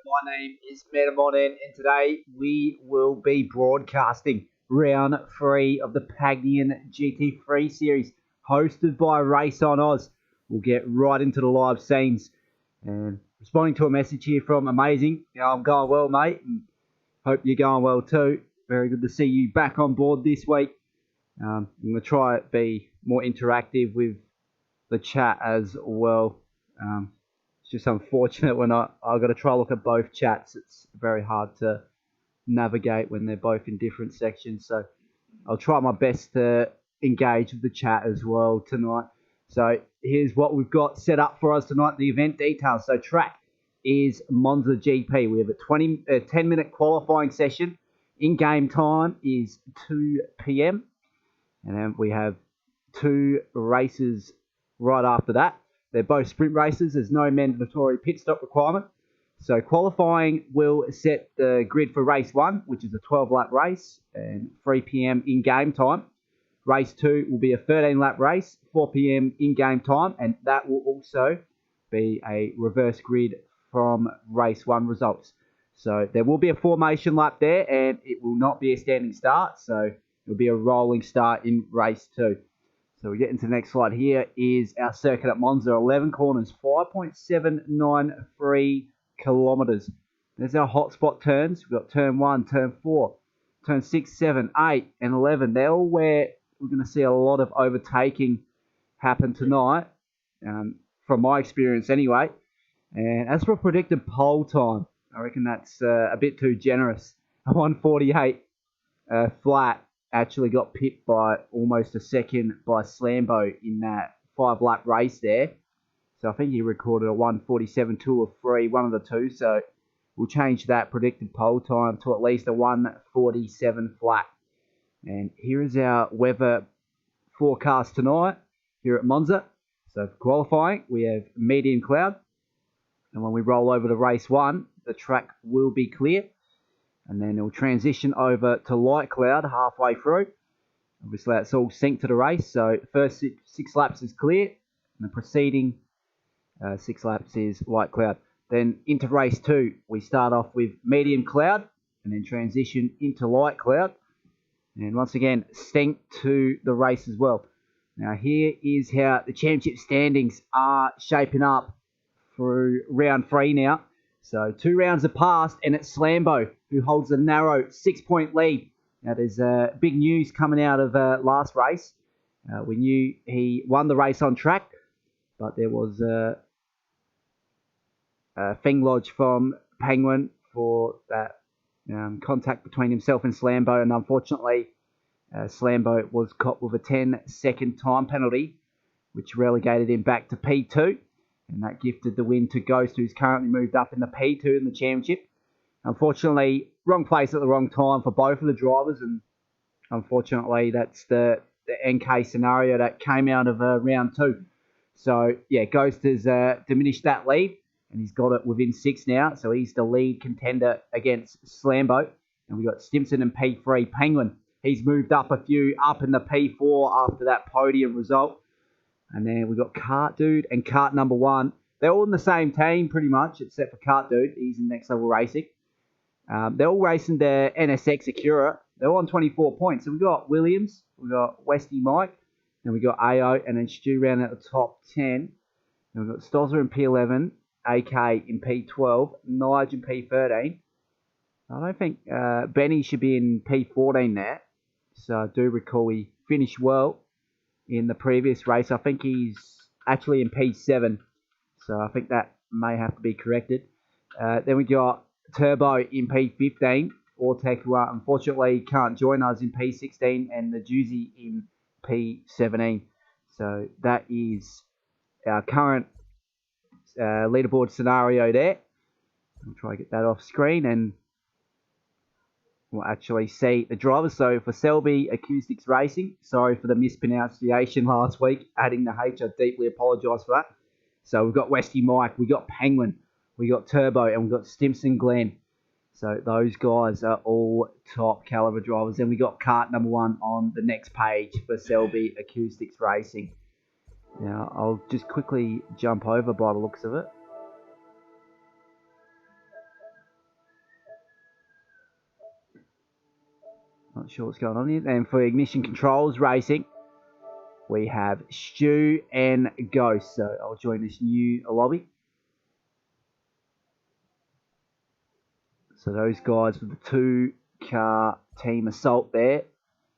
My name is Metamonin, and today we will be broadcasting round 3 of the Pagnian GT3 series, hosted by RaceOnOz's. We'll get right into the live scenes. And responding to a message here from Amazing. I'm going well, mate, and hope you're going well too. Very good to see you back on board this week. I'm going to try to be more interactive with the chat as well. It's just unfortunate when I've got to try to look at both chats. It's very hard to navigate when they're both in different sections. So I'll try my best to engage with the chat as well tonight. So here's what we've got set up for us tonight, the event details. So track is Monza GP. We have a 10-minute qualifying session. In-game time is 2 p.m. And then we have 2 races right after that. They're both sprint races. There's no mandatory pit stop requirement. So qualifying will set the grid for race 1, which is a 12-lap race, and 3 p.m. in-game time. Race 2 will be a 13-lap race, 4 p.m. in-game time, and that will also be a reverse grid from race 1 results. So there will be a formation lap there, and it will not be a standing start. So it'll be a rolling start in race 2. So we get into the next slide. Here is our circuit at Monza. 11 corners, 5.793 kilometres. There's our hotspot turns. We've got turn 1, turn 4, turn 6, 7, 8, and 11. They're all where we're going to see a lot of overtaking happen tonight, from my experience anyway. And as for predicted pole time, I reckon that's a bit too generous. A 148 flat. Actually got pipped by almost a second by Slambo in that 5-lap race there. So I think he recorded a 147 2 or 3, one of the two. So we'll change that predicted pole time to at least a 147 flat. And here is our weather forecast tonight here at Monza. So for qualifying, we have medium cloud. And when we roll over to race 1, the track will be clear. And then it'll transition over to light cloud halfway through. Obviously, that's all synced to the race. So first 6 laps is clear. And the preceding 6 laps is light cloud. Then into race 2, we start off with medium cloud. And then transition into light cloud. And once again, synced to the race as well. Now here is how the championship standings are shaping up through round 3 now. So 2 rounds have passed, and it's Slambo who holds a narrow 6-point lead. Now there's big news coming out of last race. We knew he won the race on track, but there was a thing lodged from Penguin for that contact between himself and Slambo, and unfortunately Slambo was caught with a 10-second time penalty, which relegated him back to P2. And that gifted the win to Ghost, who's currently moved up in the P2 in the championship. Unfortunately, wrong place at the wrong time for both of the drivers. And unfortunately, that's the NK scenario that came out of round 2. So, yeah, Ghost has diminished that lead. And he's got it within 6 now. So he's the lead contender against Slambo. And we've got Stimson in P3. Penguin, he's moved up a few up in the P4 after that podium result. And then we've got Kart Dude and Kart number 1. They're all in the same team pretty much, except for Kart Dude. He's in Next Level Racing. They're all racing their NSX Acura. They're all on 24 points. So we've got Williams, we've got Westy Mike, then we've got AO, and then Stu round at the top 10. And we've got Stozzer in P11, AK in P12, Nige in P13. I don't think Benny should be in P14 there. So I do recall he finished well in the previous race. I think he's actually in P7, so I think that may have to be corrected. Then we got Turbo in P15, Ortec, who unfortunately can't join us in P16, and the Juicy in P17. So that is our current leaderboard scenario there. I'll try to get that off screen, and we'll actually see the drivers. So for Selby Acoustics Racing, sorry for the mispronunciation last week, adding the H, I deeply apologise for that. So we've got Westy Mike, we've got Penguin, we've got Turbo, and we've got Stimson Glenn. So those guys are all top caliber drivers. Then we got Kart number 1 on the next page for Selby Acoustics Racing. Now I'll just quickly jump over by the looks of it. Not sure what's going on here. And for ignition controls racing, we have Stu and Ghost. So I'll join this new lobby. So those guys with the 2-car team assault there.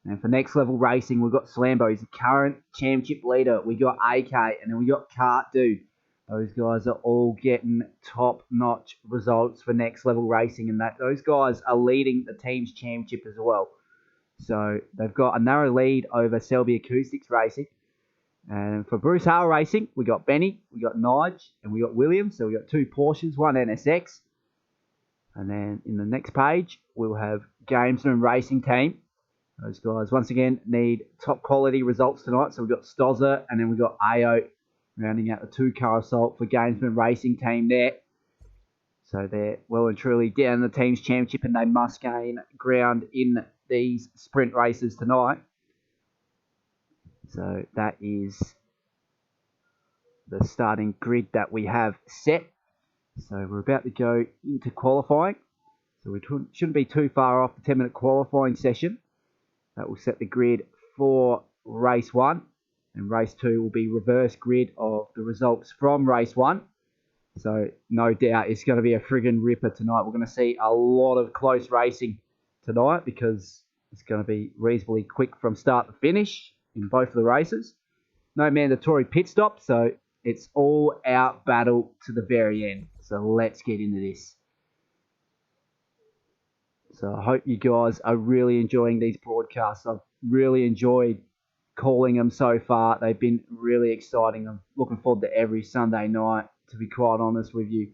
And for next level racing, we've got Slambo. He's the current championship leader. We got AK, and then we got Kart Dude. Those guys are all getting top-notch results for next level racing, and those guys are leading the team's championship as well. So they've got a narrow lead over Selby Acoustics Racing. And for Bruce Hale Racing, we got Benny, we got Nige, and we got Williams. So we got 2 Porsches, 1 NSX. And then in the next page, we'll have Gamesman Racing Team. Those guys, once again, need top quality results tonight. So we've got Stozza, and then we've got AO rounding out the 2-car assault for Gamesman Racing Team there. So they're well and truly down the team's championship, and they must gain ground in these sprint races tonight. So that is the starting grid that we have set. So we're about to go into qualifying. So we shouldn't be too far off the 10-minute qualifying session. That will set the grid for race 1. And race 2 will be reverse grid of the results from race 1. So no doubt it's going to be a friggin' ripper tonight. We're going to see a lot of close racing tonight because it's going to be reasonably quick from start to finish in both of the races. No mandatory pit stop, so it's all out battle to the very end. So let's get into this. So I hope you guys are really enjoying these broadcasts. I've really enjoyed calling them so far. They've been really exciting. I'm looking forward to every Sunday night, to be quite honest with you,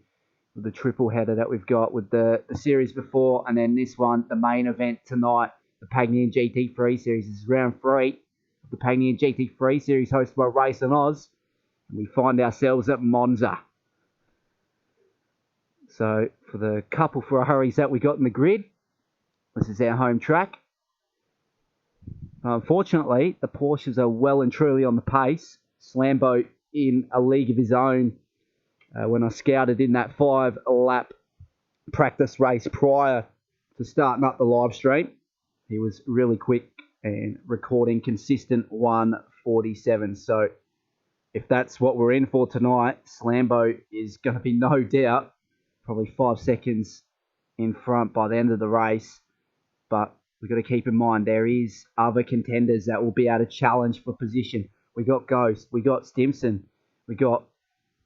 with the triple header that we've got with the series before, and then this one, the main event tonight, the Pagnian GT3 series. This is round 3 of the Pagnian GT3 series hosted by RaceOnOz's. And we find ourselves at Monza. So for the couple Ferraris that we got in the grid, this is our home track. Unfortunately, the Porsches are well and truly on the pace. Slambo in a league of his own. When I scouted in that 5-lap practice race prior to starting up the live stream, he was really quick and recording consistent 1:47. So if that's what we're in for tonight, Slambo is going to be no doubt probably 5 seconds in front by the end of the race. But we've got to keep in mind there is other contenders that will be able to challenge for position. We got Ghost, we got Stimson, we got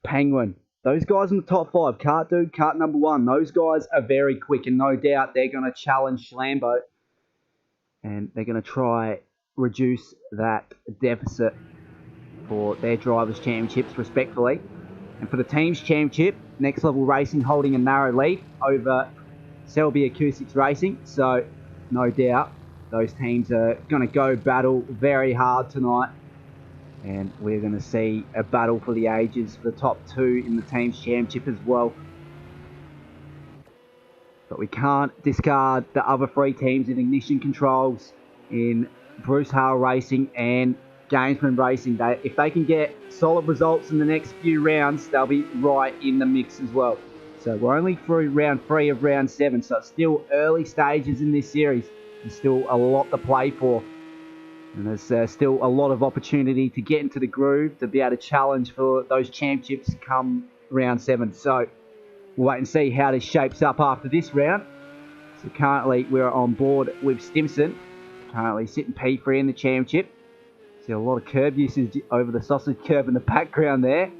Penguin. Those guys in the top 5, Kart Dude, Kart number 1, those guys are very quick, and no doubt they're going to challenge Slambo. And they're going to try reduce that deficit for their drivers' championships respectfully. And for the team's championship, Next Level Racing holding a narrow lead over Selby Acoustics Racing. So no doubt those teams are going to go battle very hard tonight. And we're going to see a battle for the ages for the top 2 in the team's championship as well. But we can't discard the other 3 teams in ignition controls in Bruce Hale Racing and Gamesman Racing. If they can get solid results in the next few rounds, they'll be right in the mix as well. So we're only through round 3 of round 7, so it's still early stages in this series. There's still a lot to play for. And there's still a lot of opportunity to get into the groove, to be able to challenge for those championships come round 7. So we'll wait and see how this shapes up after this round. So currently we're on board with Stimson, currently sitting P3 in the championship. See a lot of curb usage over the sausage curb in the background there.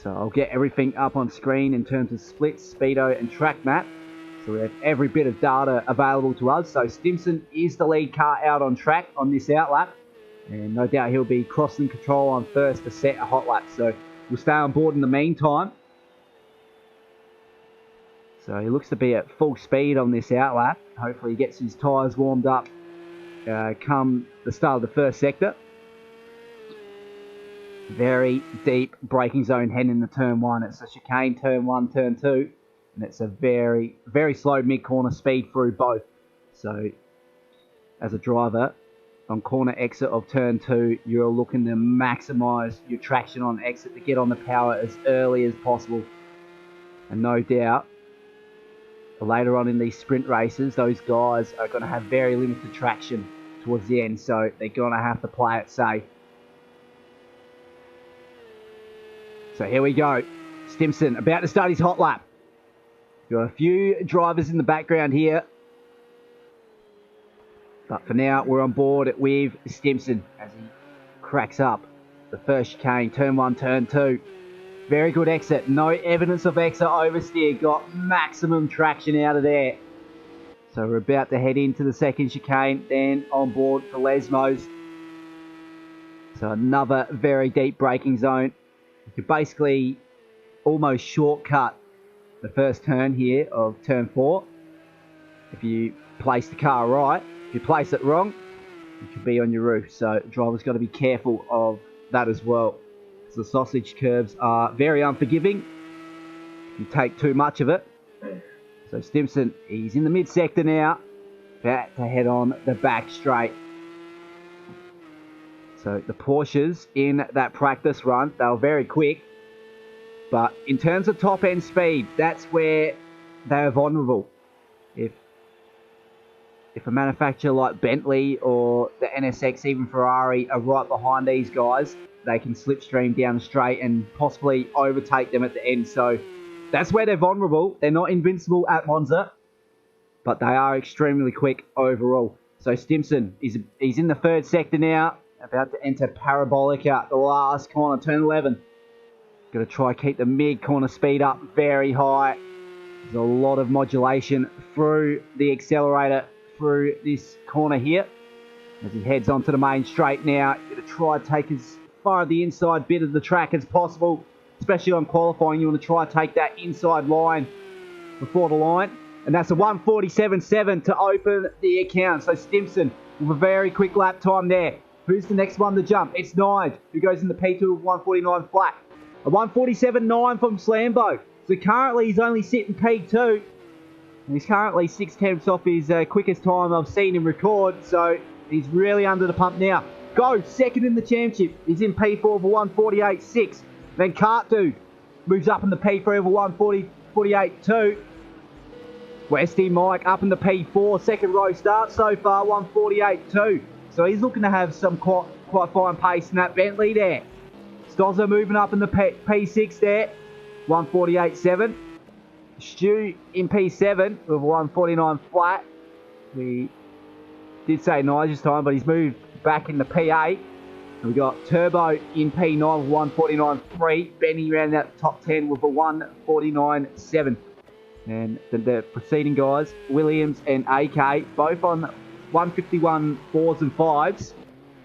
So I'll get everything up on screen in terms of splits, speedo and track map. So we have every bit of data available to us. So Stimson is the lead car out on track on this outlap. And no doubt he'll be crossing control on first to set a hot lap. So we'll stay on board in the meantime. So he looks to be at full speed on this outlap. Hopefully he gets his tyres warmed up come the start of the first sector. Very deep braking zone heading into turn 1. It's a chicane, turn 1, turn 2. And it's a very, very slow mid-corner speed through both. So as a driver, on corner exit of turn 2, you're looking to maximise your traction on exit to get on the power as early as possible. And no doubt, later on in these sprint races, those guys are going to have very limited traction towards the end, so they're going to have to play it safe. So here we go. Stimson about to start his hot lap. Got a few drivers in the background here. But for now, we're on board with Stimson as he cracks up the first chicane, turn 1, turn 2. Very good exit. No evidence of exit oversteer. Got maximum traction out of there. So we're about to head into the second chicane, then on board for Lesmos. So another very deep braking zone. You could basically almost shortcut the first turn here of turn 4 if you place the car right. If you place it wrong, you could be on your roof. So drivers got to be careful of that as well. So the sausage curves are very unforgiving if you take too much of it. So Stimson, he's in the mid-sector now, about to head on the back straight. So the Porsches in that practice run, they were very quick. But in terms of top-end speed, that's where they are vulnerable. If a manufacturer like Bentley or the NSX, even Ferrari, are right behind these guys, they can slipstream down the straight and possibly overtake them at the end. So that's where they're vulnerable. They're not invincible at Monza, but they are extremely quick overall. So Stimson, he's in the third sector now, about to enter Parabolica, the last corner, turn 11. Got to try keep the mid-corner speed up very high. There's a lot of modulation through the accelerator through this corner here. As he heads onto the main straight now, got to try to take as far the inside bit of the track as possible. Especially on qualifying, you want to try to take that inside line before the line. And that's a 1:47.7 to open the account. So Stimson with a very quick lap time there. Who's the next one to jump? It's Nige, who goes in the P2 with 1:49 flat. A 1:47.9 from Slambo. So currently he's only sitting P2. And he's currently 6/10 off his quickest time I've seen him record. So he's really under the pump now. Go, second in the championship. He's in P4 of a 1:48.6. Then Cartu moves up in the P3 of a 1:48.2. Westy Mike up in the P4. Second row start so far, 1:48.2. So he's looking to have some quite fine pace in that Bentley there. Stozza moving up in the P6 there, 1:48.7. Stu in P7 with a 1:49 flat. We did say Nigel's time, but he's moved back in the P8. And we got Turbo in P9 with 1:49.3. Benny round out the top 10 with a 1:49.7. And the preceding guys, Williams and AK, both on 1:51 4s and 5s.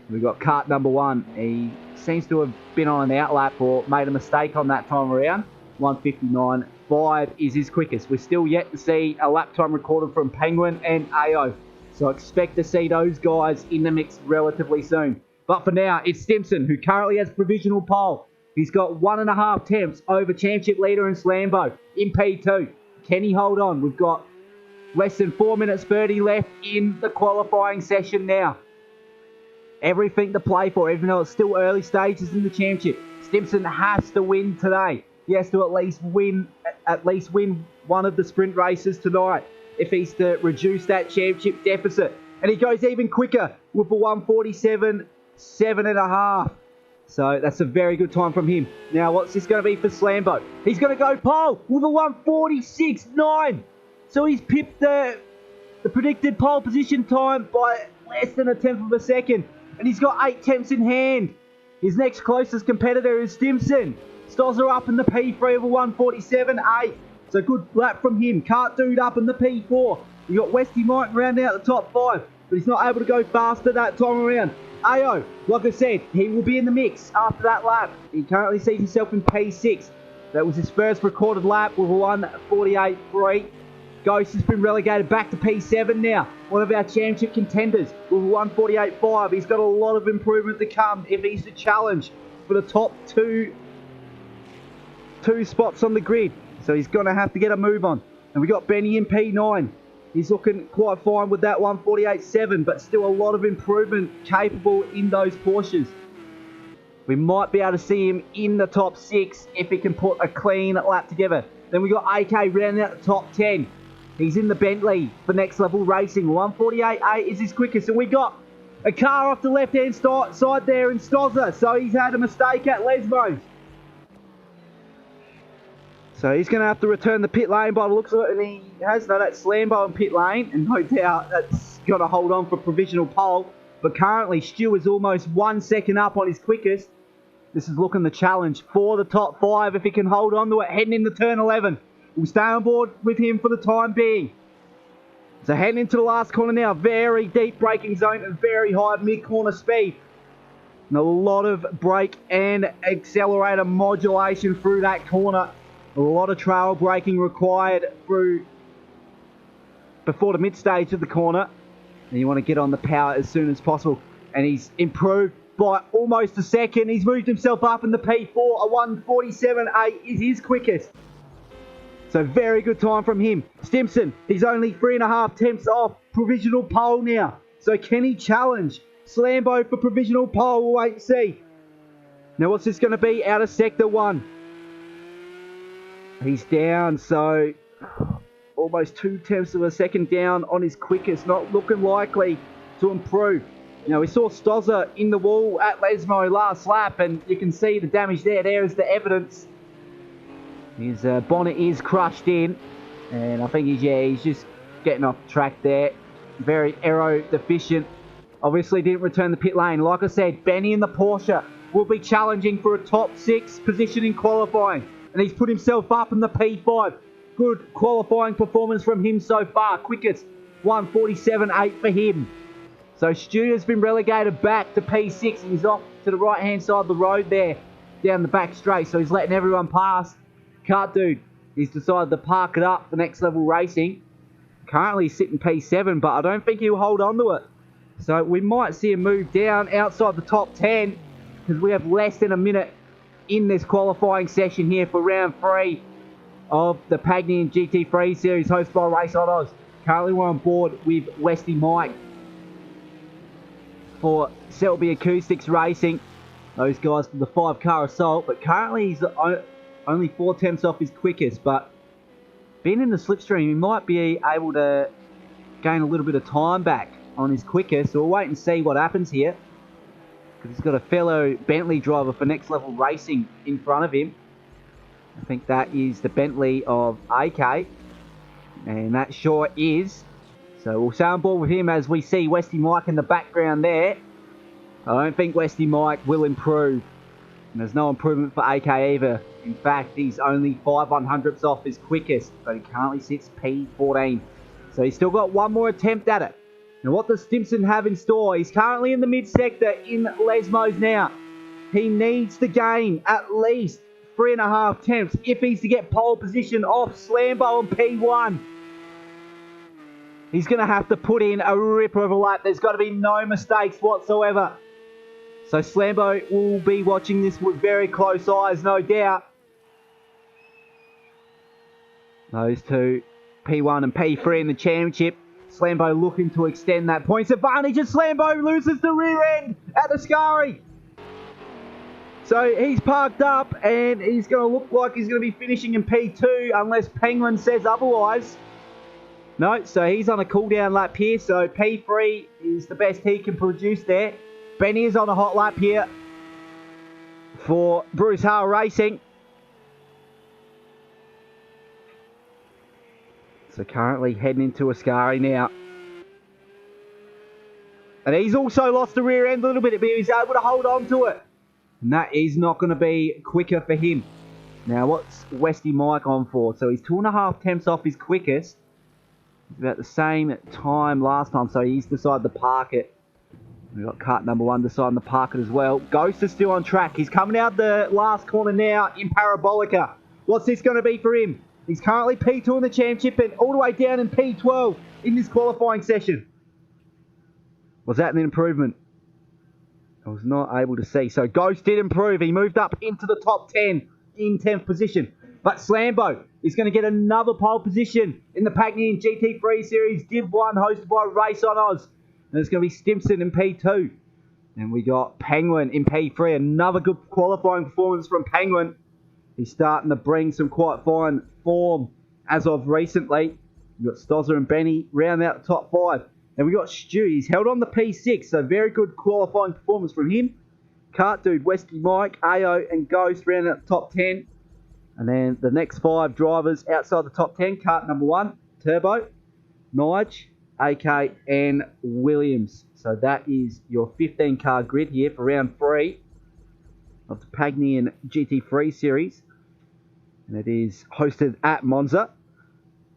We've got kart number 1. He seems to have been on an outlap or made a mistake on that time around. 1:59.5 is his quickest. We're still yet to see a lap time recorded from Penguin and AO. So expect to see those guys in the mix relatively soon. But for now, it's Stimson, who currently has provisional pole. He's got 1.5 temps over championship leader in Slambo in P2. Can he hold on? We've got less than 4 minutes 30 left in the qualifying session now. Everything to play for, even though it's still early stages in the championship. Stimson has to win today. He has to at least win one of the sprint races tonight if he's to reduce that championship deficit. And he goes even quicker with a 1:47.7.5. So that's a very good time from him. Now, what's this going to be for Slambo? He's going to go pole with a 1:46.9. So he's pipped the predicted pole position time by less than 1/10 of a second. And he's got 8 temps in hand. His next closest competitor is Stimson. Stozza up in the P3 of a 1:47.8. So good lap from him. Kart Dude up in the P4. You got Westy Mike round out the top 5. But he's not able to go faster that time around. AO, like I said, he will be in the mix after that lap. He currently sees himself in P6. That was his first recorded lap with a 1:48.3. Ghost has been relegated back to P7 now. One of our championship contenders with a 1:48.5. He's got a lot of improvement to come if he's to challenge for the top two spots on the grid. So he's going to have to get a move on. And we got Benny in P9. He's looking quite fine with that 1:48.7, but still a lot of improvement capable in those Porsches. We might be able to see him in the top 6 if he can put a clean lap together. Then we got AK rounding out the top 10. He's in the Bentley for Next Level Racing. 1:48.8 is his quickest. And we got a car off the left-hand side there in Stozza. So he's had a mistake at Lesmo. So he's going to have to return the pit lane by the looks of it. And he has done that Slambo in pit lane. And no doubt that's got to hold on for provisional pole. But currently Stu is almost 1 second up on his quickest. This is looking the challenge for the top 5 if he can hold on to it. Heading into turn 11. We'll stay on board with him for the time being. So heading into the last corner now. Very deep braking zone and very high mid-corner speed. And a lot of brake and accelerator modulation through that corner. A lot of trail braking required through before the mid-stage of the corner. And you want to get on the power as soon as possible. And he's improved by almost a second. He's moved himself up in the P4. A 1:47.8 is his quickest. So very good time from him. Stimson, he's only 3.5 tenths off provisional pole now. So can he challenge Slambo for provisional pole? We'll wait and see. Now what's this going to be out of sector 1? He's down, so almost 2 tenths of a second down on his quickest. Not looking likely to improve. Now we saw Stozza in the wall at Lesmo last lap, and you can see the damage there. There is the evidence. His bonnet is crushed in, and I think he's just getting off track there. Very aero deficient. Obviously didn't return the pit lane. Like I said, Benny in the Porsche will be challenging for a top 6 position in qualifying, and he's put himself up in the P5. Good qualifying performance from him so far. Quickest 1:47.8 for him. So Stu has been relegated back to P6, and he's off to the right hand side of the road there, down the back straight. So he's letting everyone pass. Kart Dude, he's decided to park it up for Next Level Racing. Currently sitting P7, but I don't think he'll hold on to it. So we might see him move down outside the top 10, because we have less than a minute in this qualifying session here for round 3 of the Pagnian GT3 series hosted by RaceOnOz's. Currently we're on board with Westy Mike for Selby Acoustics Racing. Those guys for the 5-car assault, but currently he's only 4 tenths off his quickest, but being in the slipstream, he might be able to gain a little bit of time back on his quickest. So we'll wait and see what happens here, because he's got a fellow Bentley driver for Next Level Racing in front of him. I think that is the Bentley of AK, and that sure is. So we'll stay on board with him as we see Westy Mike in the background there. I don't think Westy Mike will improve. And there's no improvement for AK either. In fact, he's only 5 100ths off his quickest, but he currently sits P14. So he's still got one more attempt at it. Now what does Stimson have in store? He's currently in the mid-sector in Lesmos now. He needs to gain at least 3.5 tenths if he's to get pole position off Slambo and P1. He's going to have to put in a ripper of a lap. There's got to be no mistakes whatsoever. So Slambo will be watching this with very close eyes, no doubt. Those two, P1 and P3 in the championship. Slambo looking to extend that points advantage, and Slambo loses the rear end at the Scari. So he's parked up, and he's going to look like he's going to be finishing in P2 unless Penguin says otherwise. No, so he's on a cool down lap here, so P3 is the best he can produce there. Benny is on a hot lap here for Bruce Hale Racing. So currently heading into Ascari now. And he's also lost the rear end a little bit, but he's able to hold on to it. And that is not going to be quicker for him. Now what's Westy Mike on for? So he's 2.5 tenths off his quickest. It's about the same time last time, so he's decided to park it. We've got kart number 1 deciding to park it as well. Ghost is still on track. He's coming out the last corner now in Parabolica. What's this going to be for him? He's currently P2 in the championship and all the way down in P12 in this qualifying session. Was that an improvement? I was not able to see. So Ghost did improve. He moved up into the top 10 in 10th position. But Slambo is going to get another pole position in the Pagnian GT3 Series Div 1 hosted by RaceOnOz's. And it's going to be Stimson in P2. And we got Penguin in P3. Another good qualifying performance from Penguin. He's starting to bring some quite fine form as of recently. We've got Stozza and Benny round out the top 5. And we've got Stu. He's held on the P6, so very good qualifying performance from him. Kart Dude, Westy Mike, AO and Ghost round out the top 10. And then the next 5 drivers outside the top 10. Kart number 1, Turbo, Nige, AK and Williams. So that is your 15 car grid here for round 3 of the Pagnian GT3 series. And it is hosted at Monza.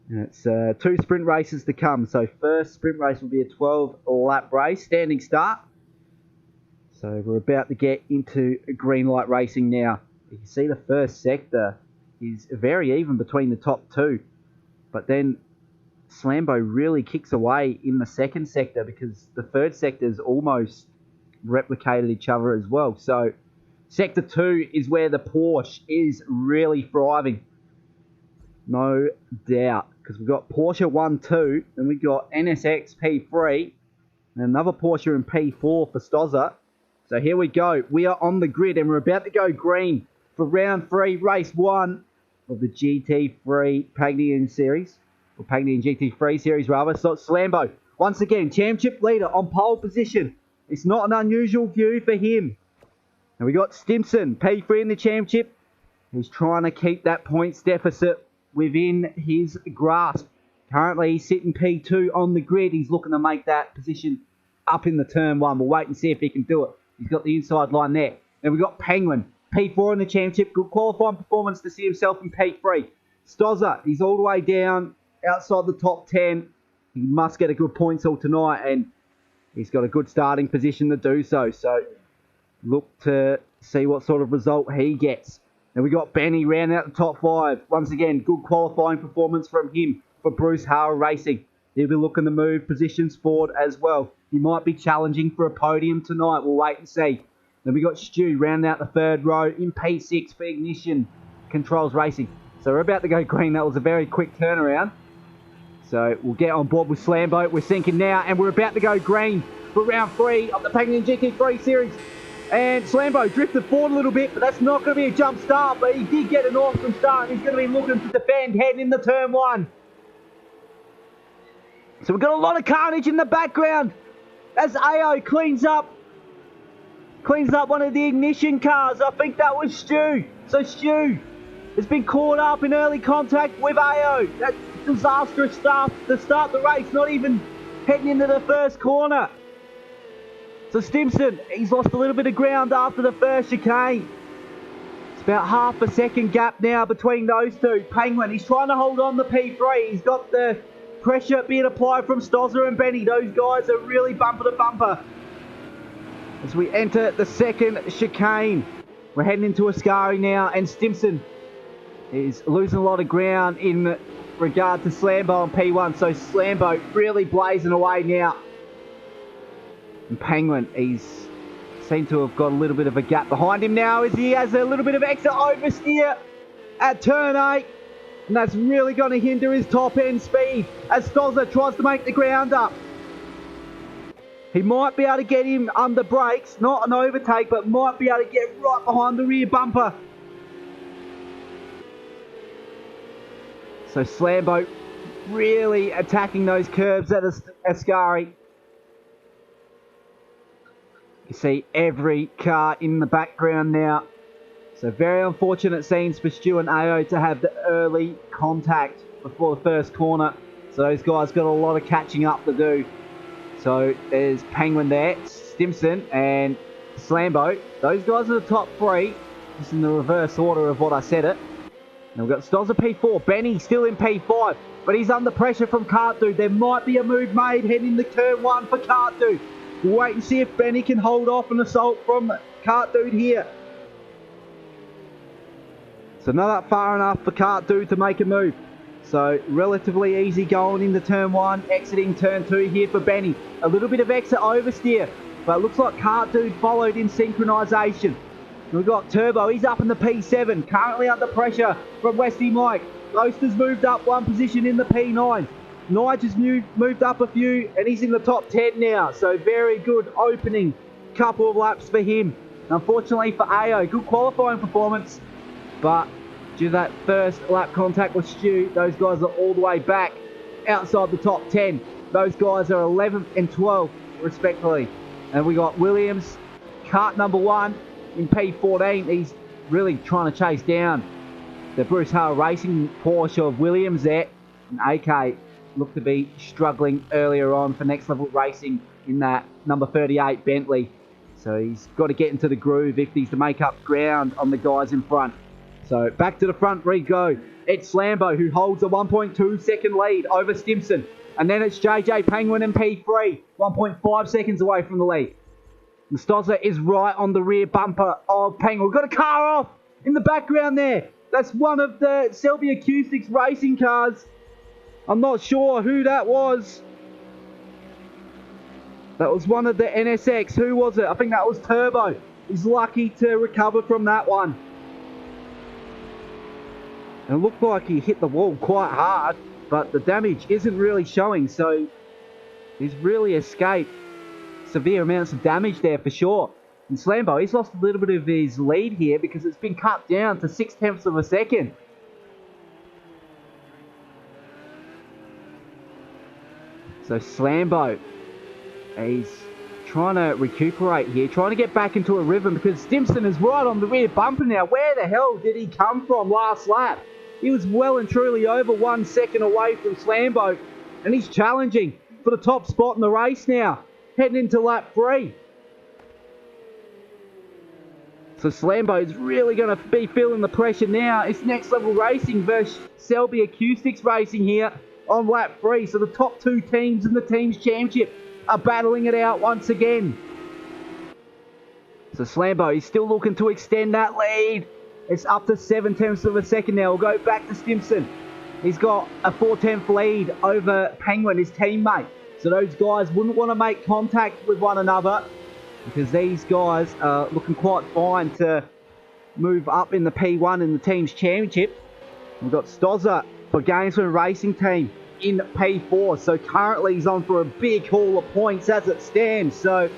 And it's 2 sprint races to come. So first sprint race will be a 12 lap race, standing start. So we're about to get into green light racing now. You can see the first sector is very even between the top 2. But then Slambo really kicks away in the second sector because the third sector's almost replicated each other as well. So sector 2 is where the Porsche is really thriving. No doubt. Because we've got Porsche 1-2, then we've got NSX P3, and another Porsche in P4 for Stozza. So here we go. We are on the grid and we're about to go green for round 3, race 1 of the GT3 Pagnian series. Or Pagnian GT3 series rather. So it's Slambo. Once again, championship leader on pole position. It's not an unusual view for him. And we got Stimson, P3 in the championship. He's trying to keep that points deficit within his grasp. Currently he's sitting P2 on the grid. He's looking to make that position up in the turn 1. We'll wait and see if he can do it. He's got the inside line there. Then we've got Penguin, P4 in the championship. Good qualifying performance to see himself in P3. Stozza, he's all the way down outside the top 10. He must get a good points haul tonight, and he's got a good starting position to do so. So look to see what sort of result he gets. And we got Benny round out the top 5. Once again, good qualifying performance from him for Bruce Hara Racing. He'll be looking to move positions forward as well. He might be challenging for a podium tonight. We'll wait and see. Then we got Stu round out the 3rd row in P6 for Ignition Controls Racing. So we're about to go green. That was a very quick turnaround. So we'll get on board with Slambo. We're sinking now and we're about to go green for round 3 of the Pagnian GT3 series. And Slambo drifted forward a little bit, but that's not going to be a jump start. But he did get an awesome start. He's going to be looking to defend heading into turn 1. So we've got a lot of carnage in the background as AO cleans up one of the ignition cars. I think that was Stu. So Stu has been caught up in early contact with AO. That's disastrous stuff to start the race, not even heading into the first corner. So Stimson, he's lost a little bit of ground after the first chicane. It's about half a second gap now between those two. Penguin, he's trying to hold on the P3. He's got the pressure being applied from Stozza and Benny. Those guys are really bumper to bumper. As we enter the second chicane, we're heading into Ascari now, and Stimson is losing a lot of ground in regard to Slambo on P1. So Slambo really blazing away now. And Penguin, he's seemed to have got a little bit of a gap behind him now as he has a little bit of extra oversteer at turn 8. And that's really going to hinder his top end speed as Stozza tries to make the ground up. He might be able to get him under brakes, not an overtake, but might be able to get right behind the rear bumper. So Slambo really attacking those curbs at Ascari. You see every car in the background now. So very unfortunate scenes for Stu and AO to have the early contact before the first corner. So those guys got a lot of catching up to do. So there's Penguin there, Stimson and Slambo. Those guys are the top 3. Just in the reverse order of what I said it. And we've got Stozza P4, Benny still in P5. But he's under pressure from Kart Dude. There might be a move made heading into turn 1 for Kart Dude. We'll wait and see if Benny can hold off an assault from Kart Dude here. So not far enough for Kart Dude to make a move. So relatively easy going into turn 1, exiting turn 2 here for Benny. A little bit of exit oversteer, but it looks like Kart Dude followed in synchronisation. We've got Turbo, he's up in the P7, currently under pressure from Westy Mike. Ghost has moved up 1 position in the P9. Nige has moved up a few and he's in the top 10 now. So very good opening couple of laps for him. Unfortunately for AO, good qualifying performance, but due to that first lap contact with Stu, those guys are all the way back. outside the top 10. Those guys are 11th and 12th, respectively. And we got Williams, kart number 1 in P14. He's really trying to chase down the Bruce Hale Racing Porsche of Williams there. And AK looked to be struggling earlier on for Next Level Racing in that number 38 Bentley. So he's got to get into the groove if he's to make up ground on the guys in front. So back to the front we go. It's Slambo who holds a 1.2 second lead over Stimson. And then it's JJ Penguin in P3, 1.5 seconds away from the lead. And Stosser is right on the rear bumper of Penguin. We've got a car off in the background there. That's one of the Selby Acoustics racing cars. I'm not sure who that was. That was one of the NSX. Who was it? I think that was Turbo. He's lucky to recover from that one. And it looked like he hit the wall quite hard, but the damage isn't really showing, so he's really escaped severe amounts of damage there for sure. And Slambo, he's lost a little bit of his lead here because it's been cut down to 0.6 of a second. So Slambo, he's trying to recuperate here, trying to get back into a rhythm because Stimson is right on the rear bumper now. Where the hell did he come from last lap? He was well and truly over 1 second away from Slambo, and he's challenging for the top spot in the race now, heading into lap 3. So Slambo is really going to be feeling the pressure now. It's Next Level Racing versus Selby Acoustics Racing here on lap 3. So the top 2 teams in the Teams Championship are battling it out once again. So Slambo is still looking to extend that lead. It's up to 0.7 of a second now. We'll go back to Stimson. He's got a 4/10 lead over Penguin, his teammate. So those guys wouldn't want to make contact with one another because these guys are looking quite fine to move up in the P1 in the Teams Championship. We've got Stosser for Gainesville Racing Team in P4. So currently he's on for a big haul of points as it stands. So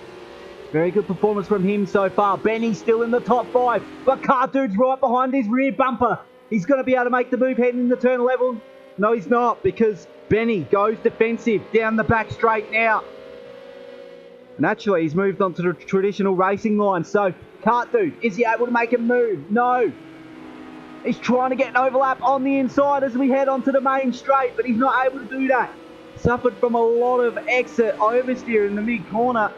very good performance from him so far. Benny's still in the top 5, but Car Dude's right behind his rear bumper. He's going to be able to make the move heading into turn 11. No, he's not, because Benny goes defensive down the back straight now. And actually, he's moved on to the traditional racing line. So, Kart Dude, is he able to make a move? No. He's trying to get an overlap on the inside as we head onto the main straight, but he's not able to do that. Suffered from a lot of exit oversteer in the mid-corner.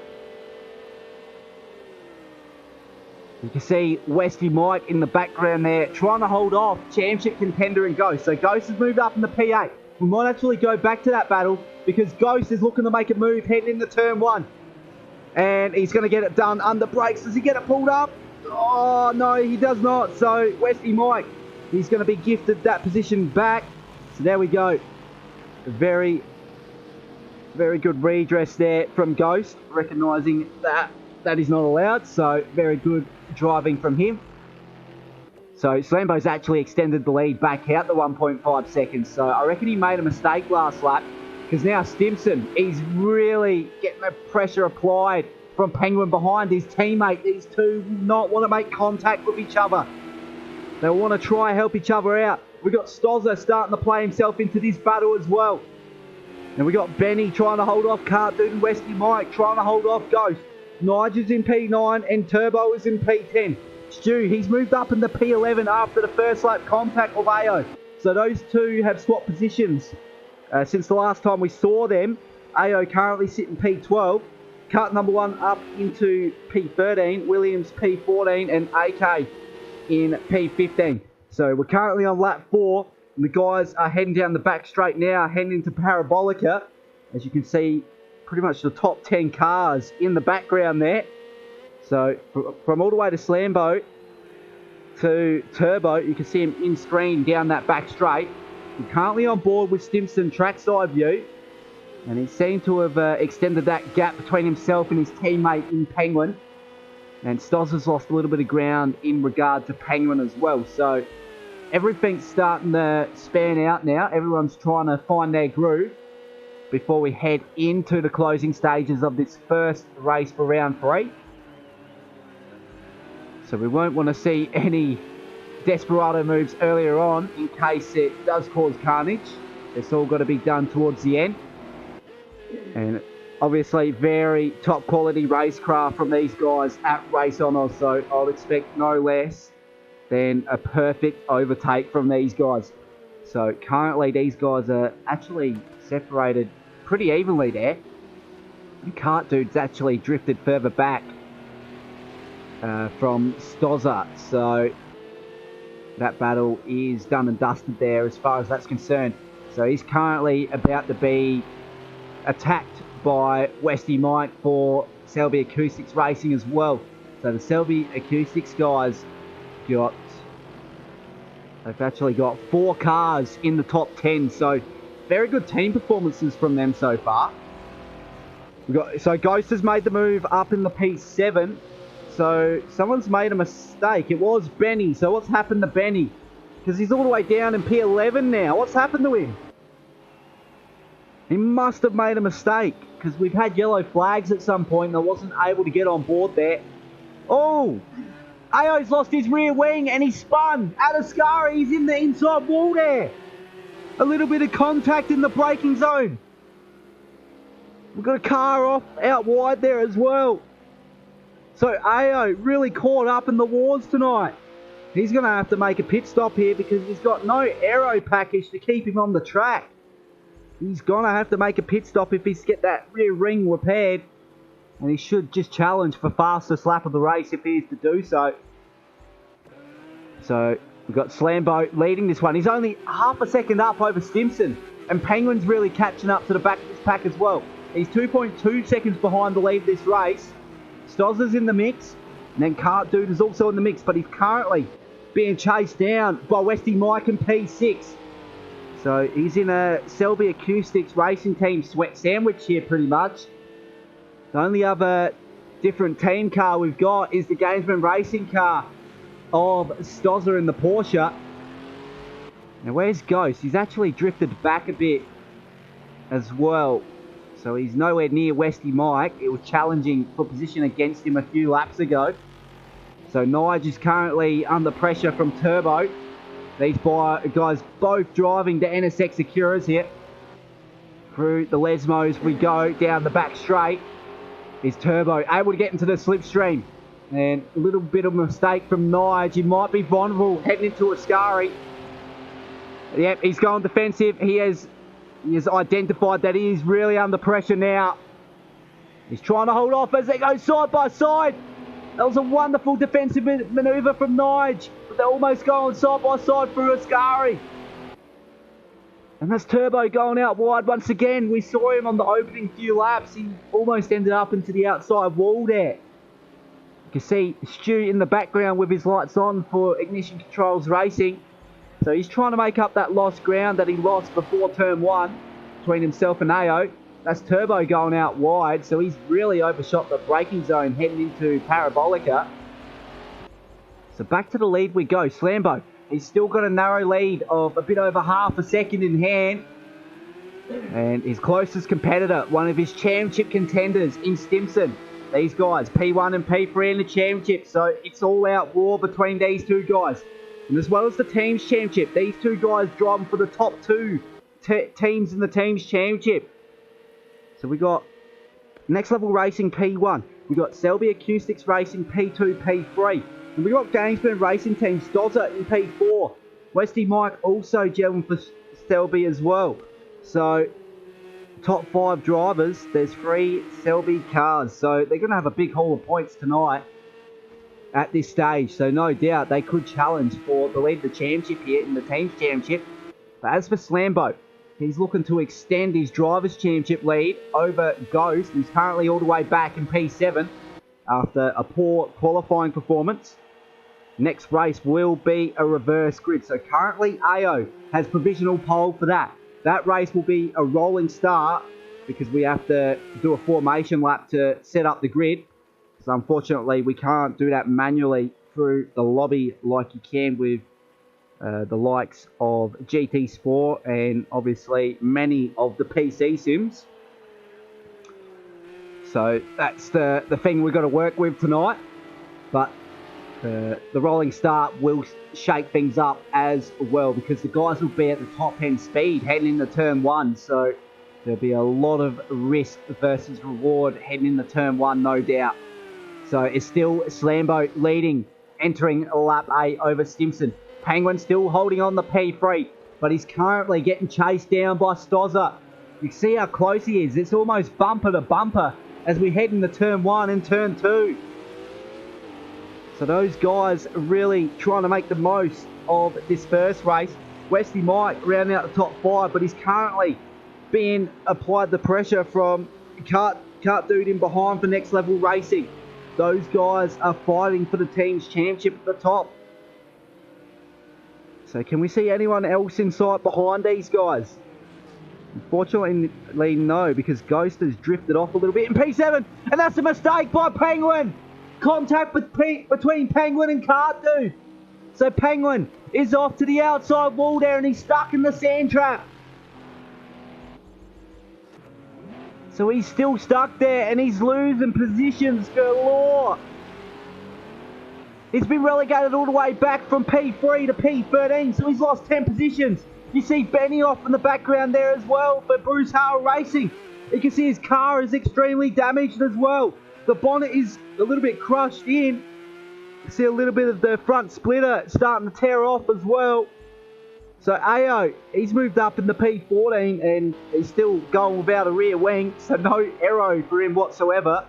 You can see Westy Mike in the background there, trying to hold off championship contender and Ghost. So Ghost has moved up in the P8. We might actually go back to that battle because Ghost is looking to make a move heading into turn 1. And he's going to get it done under brakes. Does he get it pulled up? Oh, no, he does not. So Westy Mike, he's going to be gifted that position back. So there we go. Very, very good redress there from Ghost, recognising that is not allowed. So very good driving from him. So Slambo's actually extended the lead back out to 1.5 seconds. So I reckon he made a mistake last lap because now Stimson, he's really getting the pressure applied from Penguin behind his teammate. These two will not want to make contact with each other. They want to try help each other out. We got Stosser starting to play himself into this battle as well. And we got Benny trying to hold off Kart Dude and Westy Mike trying to hold off Ghost. Nigel's in P9 and Turbo is in P10. Stu, he's moved up in the P11 after the first lap contact with AO. So those two have swapped positions since the last time we saw them. AO currently sitting P12. Cut number 1 up into P13. Williams P14 and AK in P15. So we're currently on lap 4. And the guys are heading down the back straight now, heading into Parabolica. As you can see, pretty much the top 10 cars in the background there. So from all the way to Slambo to Turbo, you can see him in screen down that back straight. We're currently on board with Stimson trackside view, and he seemed to have extended that gap between himself and his teammate in Penguin. And Stosser's lost a little bit of ground in regard to Penguin as well. So everything's starting to span out now. Everyone's trying to find their groove before we head into the closing stages of this first race for round 3. So we won't want to see any desperado moves earlier on in case it does cause carnage. It's all got to be done towards the end. And obviously very top quality racecraft from these guys at RaceOnOz's. So I'll expect no less than a perfect overtake from these guys. So currently these guys are actually separated pretty evenly there. The kart dude's actually drifted further back from Stozza. So that battle is done and dusted there as far as that's concerned. So he's currently about to be attacked by Westy Mike for Selby Acoustics Racing as well. So the Selby Acoustics guys they've actually got 4 cars in the top 10. So very good team performances from them so far. So Ghost has made the move up in the P7. So someone's made a mistake. It was Benny. So what's happened to Benny? Because he's all the way down in P11 now. What's happened to him? He must have made a mistake, because we've had yellow flags at some point and I wasn't able to get on board there. Oh! Ayo's lost his rear wing and he spun. Adescari, he's in the inside wall there. A little bit of contact in the braking zone. We've got a car off out wide there as well. So Ayo really caught up in the wars tonight. He's going to have to make a pit stop here because he's got no aero package to keep him on the track. He's going to have to make a pit stop if he's to get that rear ring repaired. And he should just challenge for fastest lap of the race if he is to do so. So we've got Slambo leading this one. He's only half a second up over Stimson. And Penguin's really catching up to the back of this pack as well. He's 2.2 seconds behind the lead of this race. Stozza's in the mix. And then Kart Dude is also in the mix. But he's currently being chased down by Westy Mike and P6. So he's in a Selby Acoustics Racing Team sweat sandwich here pretty much. The only other different team car we've got is the Gamesman Racing car of Stozza in the Porsche. Now where's Ghost? He's actually drifted back a bit as well. So he's nowhere near Westy Mike. It was challenging for position against him a few laps ago. So Nige is currently under pressure from Turbo. These guys both driving the NSX Acuras here. Through the Lesmos we go down the back straight. Is Turbo able to get into the slipstream? And a little bit of a mistake from Nige. He might be vulnerable heading into Ascari. Yep, he's going defensive. He has identified that he is really under pressure now. He's trying to hold off as they go side by side. That was a wonderful defensive manoeuvre from Nige. But they're almost going side by side through Ascari. And that's Turbo going out wide once again. We saw him on the opening few laps. He almost ended up into the outside wall there. You can see Stu in the background with his lights on for Ignition Controls Racing. So he's trying to make up that lost ground that he lost before turn 1 between himself and Ao. That's Turbo going out wide. So he's really overshot the braking zone heading into Parabolica. So back to the lead we go. Slambo. He's still got a narrow lead of a bit over half a second in hand. And his closest competitor, one of his championship contenders in Stimson. These guys, P1 and P3 in the championship. So it's all out war between these two guys. And as well as the team's championship, these two guys driving for the top 2 teams in the team's championship. So we got Next Level Racing P1. We got Selby Acoustics Racing P2, P3. And we got Gamesman Racing Team Stozza in P4. Westy Mike also gelling for Selby as well. So top 5 drivers, there's 3 Selby cars. So they're going to have a big haul of points tonight at this stage. So no doubt they could challenge for the lead of the championship here in the team's championship. But as for Slambo, he's looking to extend his driver's championship lead over Ghost, who's currently all the way back in P7 after a poor qualifying performance. Next race will be a reverse grid. So currently Ao has provisional pole for that. That race will be a rolling start because we have to do a formation lap to set up the grid. So unfortunately we can't do that manually through the lobby like you can with the likes of GT Sport and obviously many of the PC sims. So that's the thing we've got to work with tonight. But the rolling start will shake things up as well, because the guys will be at the top end speed heading into turn 1. So there'll be a lot of risk versus reward heading into turn 1, no doubt. So it's still Slambo leading, entering lap 8 over Stimson. Penguin still holding on the P3, but he's currently getting chased down by Stozza. You can see how close he is. It's almost bumper to bumper as we head into turn 1 and turn 2. So those guys are really trying to make the most of this first race. Westy Mike rounding out the top 5, but he's currently being applied the pressure from Kart Dude in behind for Next Level Racing. Those guys are fighting for the team's championship at the top. So can we see anyone else in sight behind these guys? Unfortunately, no, because Ghost has drifted off a little bit in P7, and that's a mistake by Penguin. Contact between Penguin and Kart Dude. So Penguin is off to the outside wall there, and he's stuck in the sand trap. So he's still stuck there, and he's losing positions galore. He's been relegated all the way back from P3 to P13, so he's lost 10 positions. You see Benny off in the background there as well for Bruce Hale Racing. You can see his car is extremely damaged as well. The bonnet is a little bit crushed in. You see a little bit of the front splitter starting to tear off as well. So Ao, he's moved up in the P14 and he's still going without a rear wing, so no aero for him whatsoever.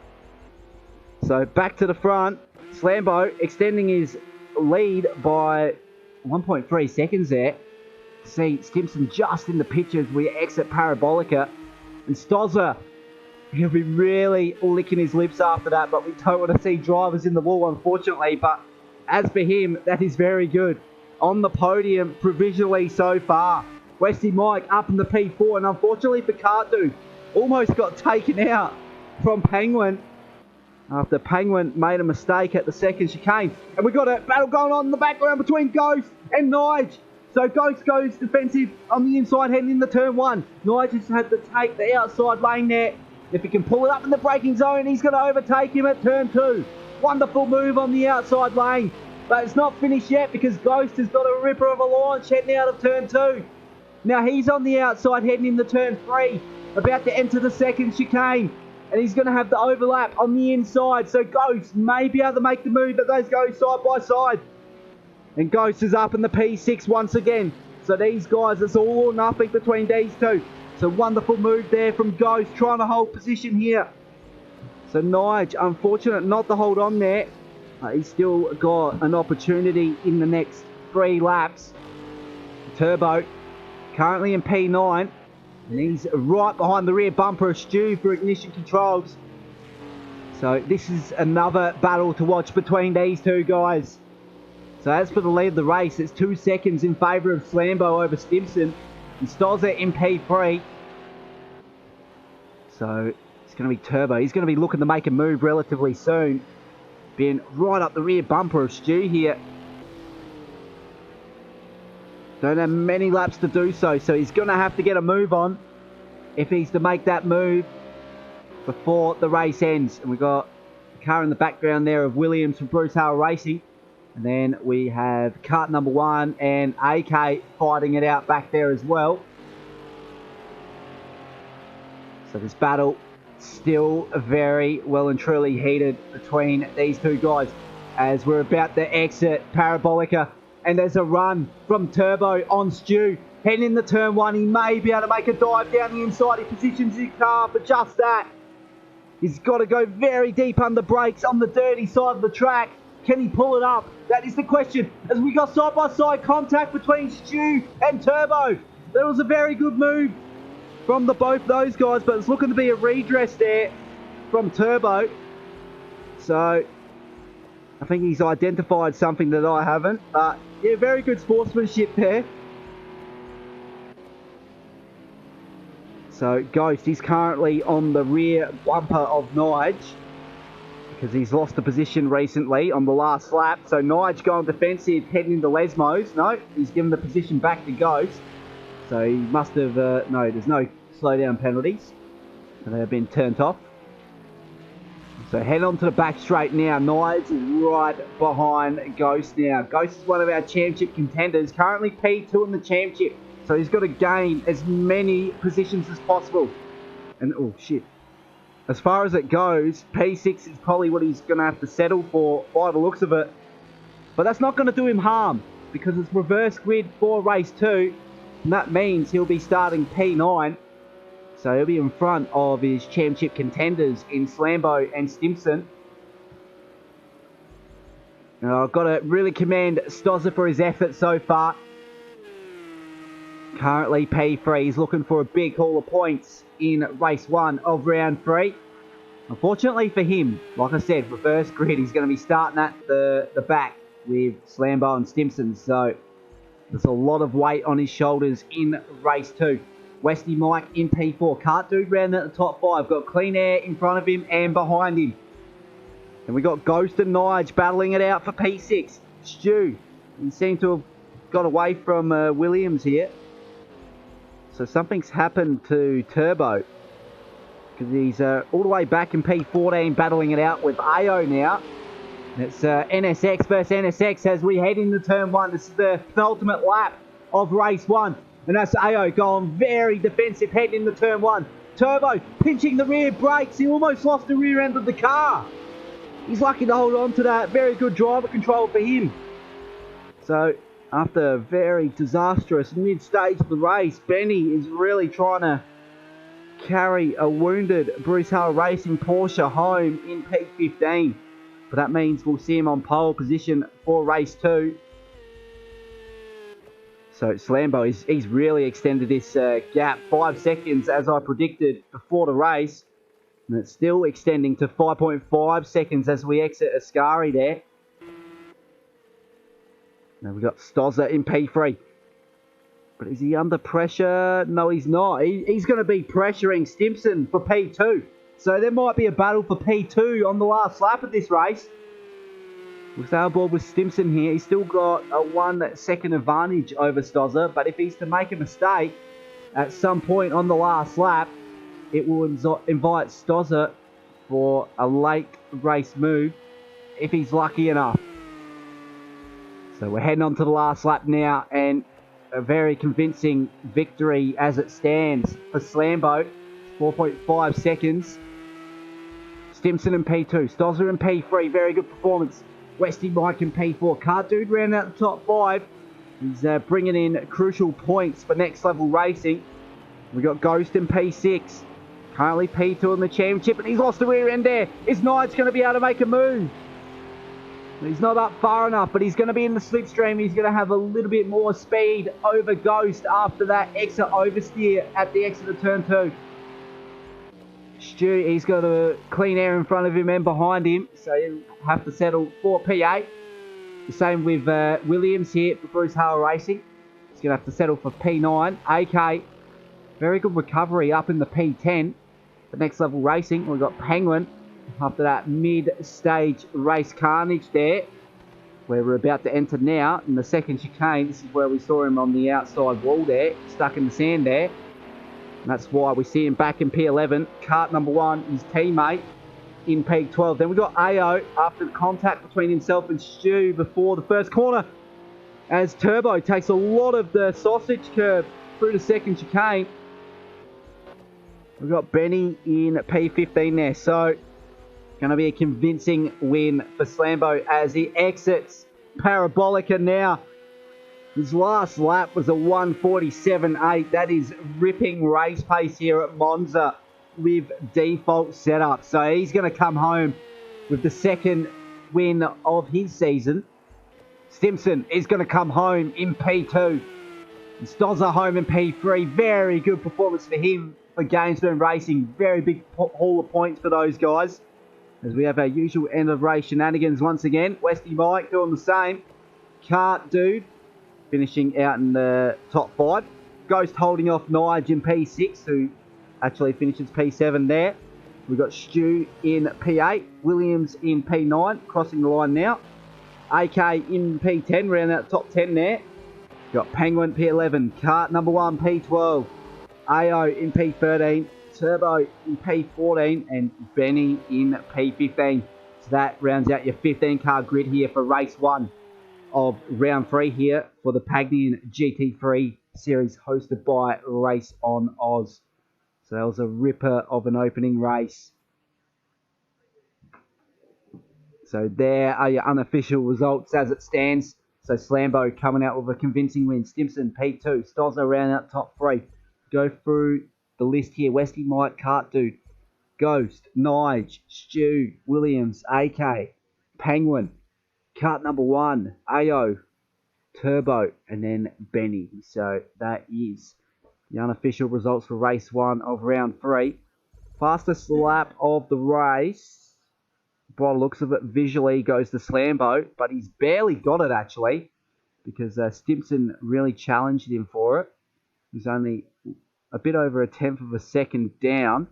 So back to the front. Slambo extending his lead by 1.3 seconds there. See Stimson just in the picture as we exit Parabolica. And Stozza, he'll be really licking his lips after that, but we don't want to see drivers in the wall, unfortunately. But as for him, that is very good. On the podium provisionally so far. Westy Mike up in the P4, and unfortunately for Kart Dude, almost got taken out from Penguin after Penguin made a mistake at the second chicane. And we got a battle going on in the background between Ghost and Nige. So Ghost goes defensive on the inside heading into turn 1. Nige just had to take the outside lane there. If he can pull it up in the braking zone, he's going to overtake him at turn 2. Wonderful move on the outside lane. But it's not finished yet because Ghost has got a ripper of a launch heading out of turn 2. Now he's on the outside heading into turn 3. About to enter the second chicane. And he's going to have the overlap on the inside. So Ghost may be able to make the move, but those go side by side. And Ghost is up in the P6 once again. So these guys, it's all or nothing between these two. So wonderful move there from Ghost, trying to hold position here. So Nige, unfortunate not to hold on there. He's still got an opportunity in the next 3 laps. Turbo, currently in P9. And he's right behind the rear bumper of Stu for ignition controls. So this is another battle to watch between these two guys. So as for the lead of the race, it's 2 seconds in favour of Slambo over Stimson. And Stozza in P3. So it's going to be Turbo. He's going to be looking to make a move relatively soon. Being right up the rear bumper of Stu here. Don't have many laps to do so. So he's going to have to get a move on if he's to make that move before the race ends. And we've got a car in the background there of Williams from Bruce Hale Racing. And then we have kart number 1 and AK fighting it out back there as well. So this battle still very well and truly heated between these two guys as we're about to exit Parabolica. And there's a run from Turbo on Stu. Heading into turn 1, he may be able to make a dive down the inside. He positions his car for just that. He's got to go very deep under brakes on the dirty side of the track. Can he pull it up? That is the question. As we got side-by-side contact between Stu and Turbo. That was a very good move from both those guys, but it's looking to be a redress there from Turbo. So I think he's identified something that I haven't. But yeah, very good sportsmanship there. So Ghost, he's currently on the rear bumper of Nige, because he's lost a position recently on the last lap. So Nige going defensive, heading into Lesmos. No, he's given the position back to Ghost. So he must have, no, there's no slowdown penalties. So they have been turned off. So head on to the back straight now. Knives is right behind Ghost now. Ghost is one of our championship contenders, currently P2 in the championship. So he's got to gain as many positions as possible. And, oh shit. As far as it goes, P6 is probably what he's going to have to settle for by the looks of it. But that's not going to do him harm, because it's reverse grid for race 2. And that means he'll be starting P9. So he'll be in front of his championship contenders in Slambo and Stimson. Now I've got to really commend Stozza for his effort so far. Currently P3. He's looking for a big haul of points in race 1 of round 3. Unfortunately for him, like I said, reverse grid. He's going to be starting at the back with Slambo and Stimson. So there's a lot of weight on his shoulders in race 2. Westy Mike in P4. Cart Dude round at the top 5. Got Clean Air in front of him and behind him. And we got Ghost and Nige battling it out for P6. Stu, he seemed to have got away from Williams here. So something's happened to Turbo, because he's all the way back in P14 battling it out with AO now. And it's NSX versus NSX as we head into turn 1. This is the penultimate lap of race 1. And that's AO going very defensive heading into turn 1. Turbo pinching the rear brakes. He almost lost the rear end of the car. He's lucky to hold on to that. Very good driver control for him. So after a very disastrous mid-stage of the race, Benny is really trying to carry a wounded Bruce Hull Racing Porsche home in P15. But that means we'll see him on pole position for race 2. So Slambo, he's really extended this gap 5 seconds as I predicted before the race. And it's still extending to 5.5 seconds as we exit Ascari there. Now we've got Stozza in P3. But is he under pressure? No, he's not. He's going to be pressuring Stimson for P2. So there might be a battle for P2 on the last lap of this race. With our board with Stimson here, he's still got a 1 second advantage over Stozza. But if he's to make a mistake at some point on the last lap, it will invite Stozza for a late race move if he's lucky enough. So we're heading on to the last lap now, and a very convincing victory as it stands for Slambo. 4.5 seconds. Stimson in P2, Stozza in P3, very good performance. Westy Mike in P4. Cart Dude round out the top 5. He's bringing in crucial points for next level racing. We got Ghost in P6. Currently P2 in the championship, and he's lost the rear end there. Is Knight's going to be able to make a move? He's not up far enough, but he's going to be in the slipstream. He's going to have a little bit more speed over Ghost after that exit oversteer at the exit of turn 2. Stu, he's got a Clean Air in front of him and behind him, so he'll have to settle for P8. The same with Williams here for Bruce Hull Racing. He's going to have to settle for P9. AK, very good recovery up in the P10. The next level racing, we've got Penguin after that mid-stage race carnage there, where we're about to enter now. In the second chicane, this is where we saw him on the outside wall there, stuck in the sand there. And that's why we see him back in P11. Kart number 1, his teammate in P12. Then we've got AO after the contact between himself and Stu before the first corner, as Turbo takes a lot of the sausage curve through the second chicane. We've got Benny in P15 there. So going to be a convincing win for Slambo as he exits Parabolica now. His last lap was a 1:47.8. That is ripping race pace here at Monza with default setup. So he's going to come home with the second win of his season. Stimson is going to come home in P2. And Stozza home in P3. Very good performance for him for Gainsbourne Racing. Very big haul of points for those guys. As we have our usual end of race shenanigans once again. Westy Mike doing the same. Kart Dude finishing out in the top 5. Ghost holding off Nige in P6, who actually finishes P7 there. We've got Stu in P8. Williams in P9, crossing the line now. AK in P10, round that top 10 there. We've got Penguin P11. Kart number 1 P12. AO in P13. Turbo in P14, and Benny in P15. So that rounds out your 15-car grid here for race 1 of round 3 here for the Pagnian GT3 series hosted by RaceOnOz's. So that was a ripper of an opening race. So there are your unofficial results as it stands. So Slambo coming out with a convincing win. Stimson P2. Stozza round out top 3. Go through the list here. Westy, Mike, Cart Dude, Ghost, Nige, Stu, Williams, AK, Penguin, Cart number 1, AO, Turbo, and then Benny. So that is the unofficial results for race 1 of round 3. Fastest lap of the race, by the looks of it, visually goes to Slambo, but he's barely got it actually, because Stimson really challenged him for it. He's only a bit over a tenth of a second down.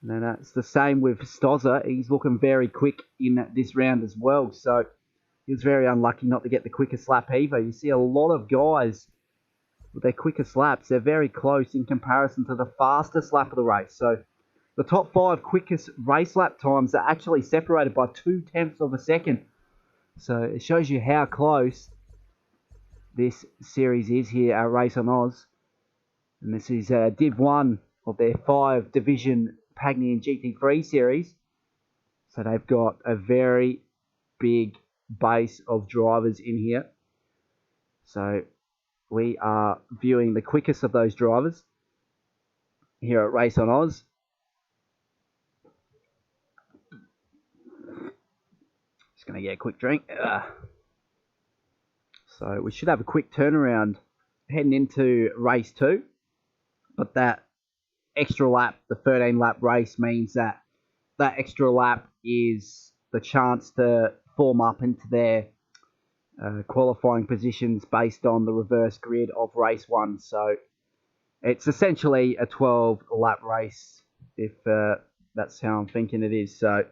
And then it's the same with Stozza. He's looking very quick in this round as well. So he was very unlucky not to get the quickest lap either. You see a lot of guys with their quickest laps. They're very close in comparison to the fastest lap of the race. So the top 5 quickest race lap times are actually separated by 0.2 of a second. So it shows you how close this series is here at RaceOnOz's. And this is Div 1 of their 5 division Pagnian GT3 series. So they've got a very big base of drivers in here. So we are viewing the quickest of those drivers here at RaceOnOz's. Just going to get a quick drink. So we should have a quick turnaround heading into race 2. But that extra lap, the 13-lap race, means that that extra lap is the chance to form up into their qualifying positions based on the reverse grid of race 1. So it's essentially a 12-lap race, if that's how I'm thinking it is. So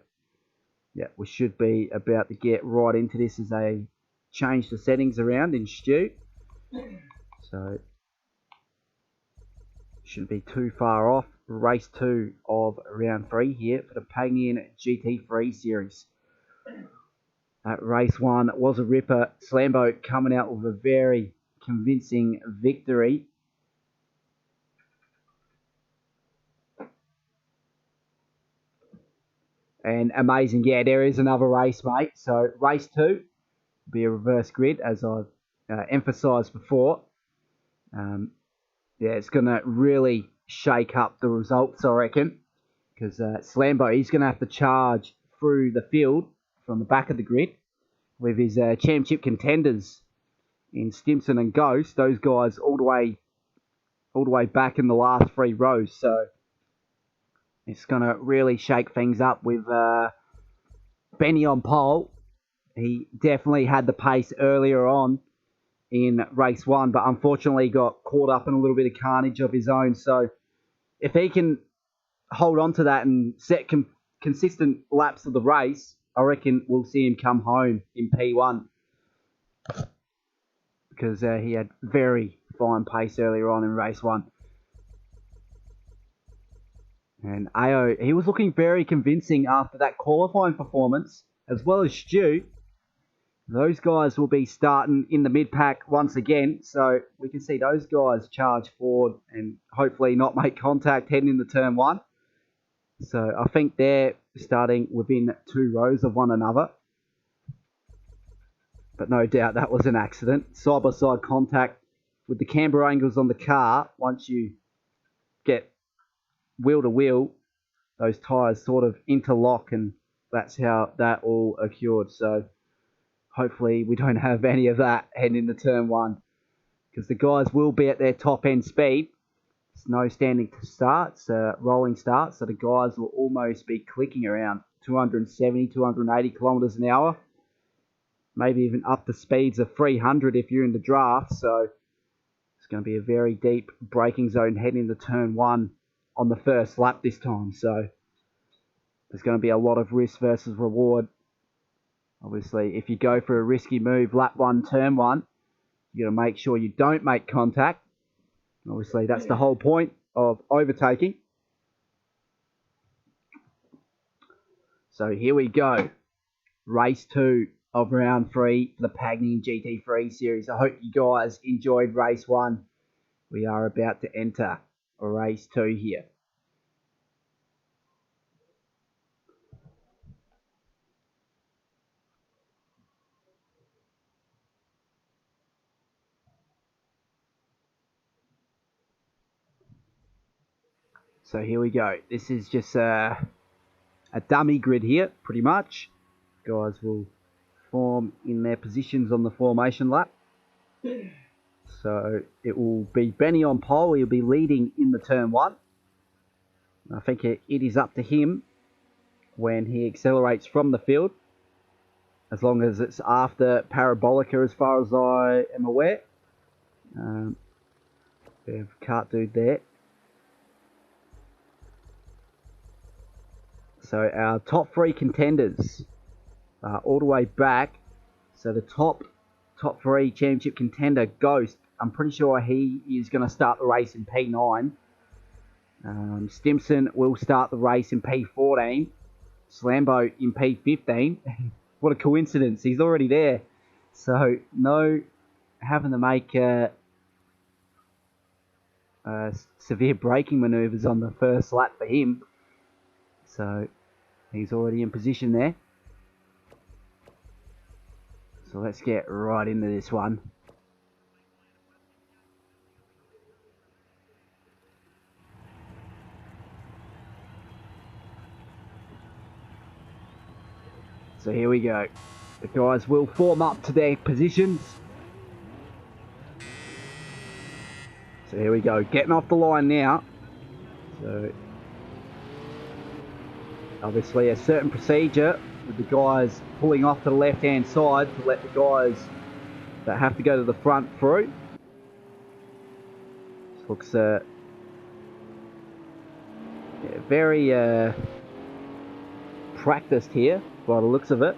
yeah, we should be about to get right into this as they change the settings around in Stu. So shouldn't be too far off. Race 2 of round 3 here for the Pagnian GT3 series. Race 1 was a ripper. Slambo coming out with a very convincing victory. And amazing. Yeah, there is another race, mate. So race 2 will be a reverse grid, as I've emphasised before. Yeah, it's going to really shake up the results, I reckon, because Slambo, he's going to have to charge through the field from the back of the grid with his championship contenders in Stimson and Ghost. Those guys all the way back in the last 3 rows. So it's going to really shake things up with Benny on pole. He definitely had the pace earlier on in race 1, but unfortunately got caught up in a little bit of carnage of his own. So if he can hold on to that and set consistent laps of the race, I reckon we'll see him come home in P1, because he had very fine pace earlier on in race 1. And AO, he was looking very convincing after that qualifying performance, as well as Stu. Those guys will be starting in the mid-pack once again, so we can see those guys charge forward and hopefully not make contact heading into turn 1. So I think they're starting within 2 rows of one another. But no doubt that was an accident. Side-by-side contact with the camber angles on the car. Once you get wheel-to-wheel, those tyres sort of interlock, and that's how that all occurred. So hopefully we don't have any of that heading into turn 1, because the guys will be at their top end speed. It's no standing to start, it's a rolling start, so the guys will almost be clicking around 270, 280 kilometers an hour, maybe even up to speeds of 300 if you're in the draft. So it's going to be a very deep braking zone heading into turn 1 on the first lap this time. So there's going to be a lot of risk versus reward. Obviously, if you go for a risky move, lap 1, turn 1, you got to make sure you don't make contact. Obviously, that's the whole point of overtaking. So here we go. Race 2 of round 3 for the Pagnian GT3 series. I hope you guys enjoyed race 1. We are about to enter race 2 here. So here we go. This is just a dummy grid here, pretty much. Guys will form in their positions on the formation lap. So it will be Benny on pole. He'll be leading in the turn 1. I think it is up to him when he accelerates from the field, as long as it's after Parabolica, as far as I am aware. We have Kart Dude there. So our top 3 contenders are all the way back. So the top 3 championship contender, Ghost, I'm pretty sure he is going to start the race in P9. Stimson will start the race in P14. Slambo in P15. What a coincidence, he's already there. So no having to make severe braking manoeuvres on the first lap for him. So he's already in position there. So let's get right into this one. So here we go. The guys will form up to their positions. So here we go. Getting off the line now. So obviously a certain procedure with the guys pulling off to the left hand side to let the guys that have to go to the front through. This looks very practiced here by the looks of it.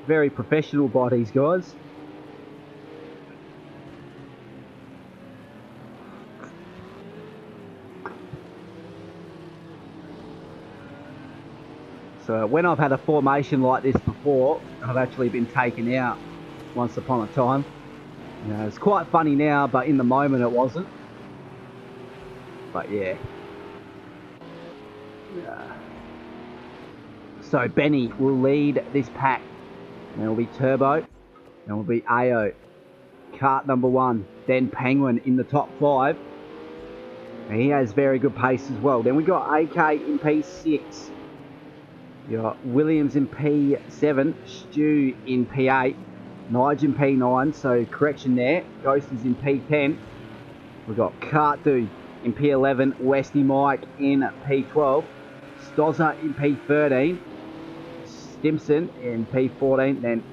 Very professional by these guys. So when I've had a formation like this before, I've actually been taken out once upon a time. You know, it's quite funny now, but in the moment it wasn't. But yeah. So Benny will lead this pack. Then will be Turbo. Then will be AO. Kart number 1. Then Penguin in the top 5. And he has very good pace as well. Then we got AK in P6. You got Williams in P7. Stu in P8. Nige in P9. So correction there. Ghost is in P10. We've got Kart Dude in P11. Westy Mike in P12. Stozza in P13. Stimson in P14, then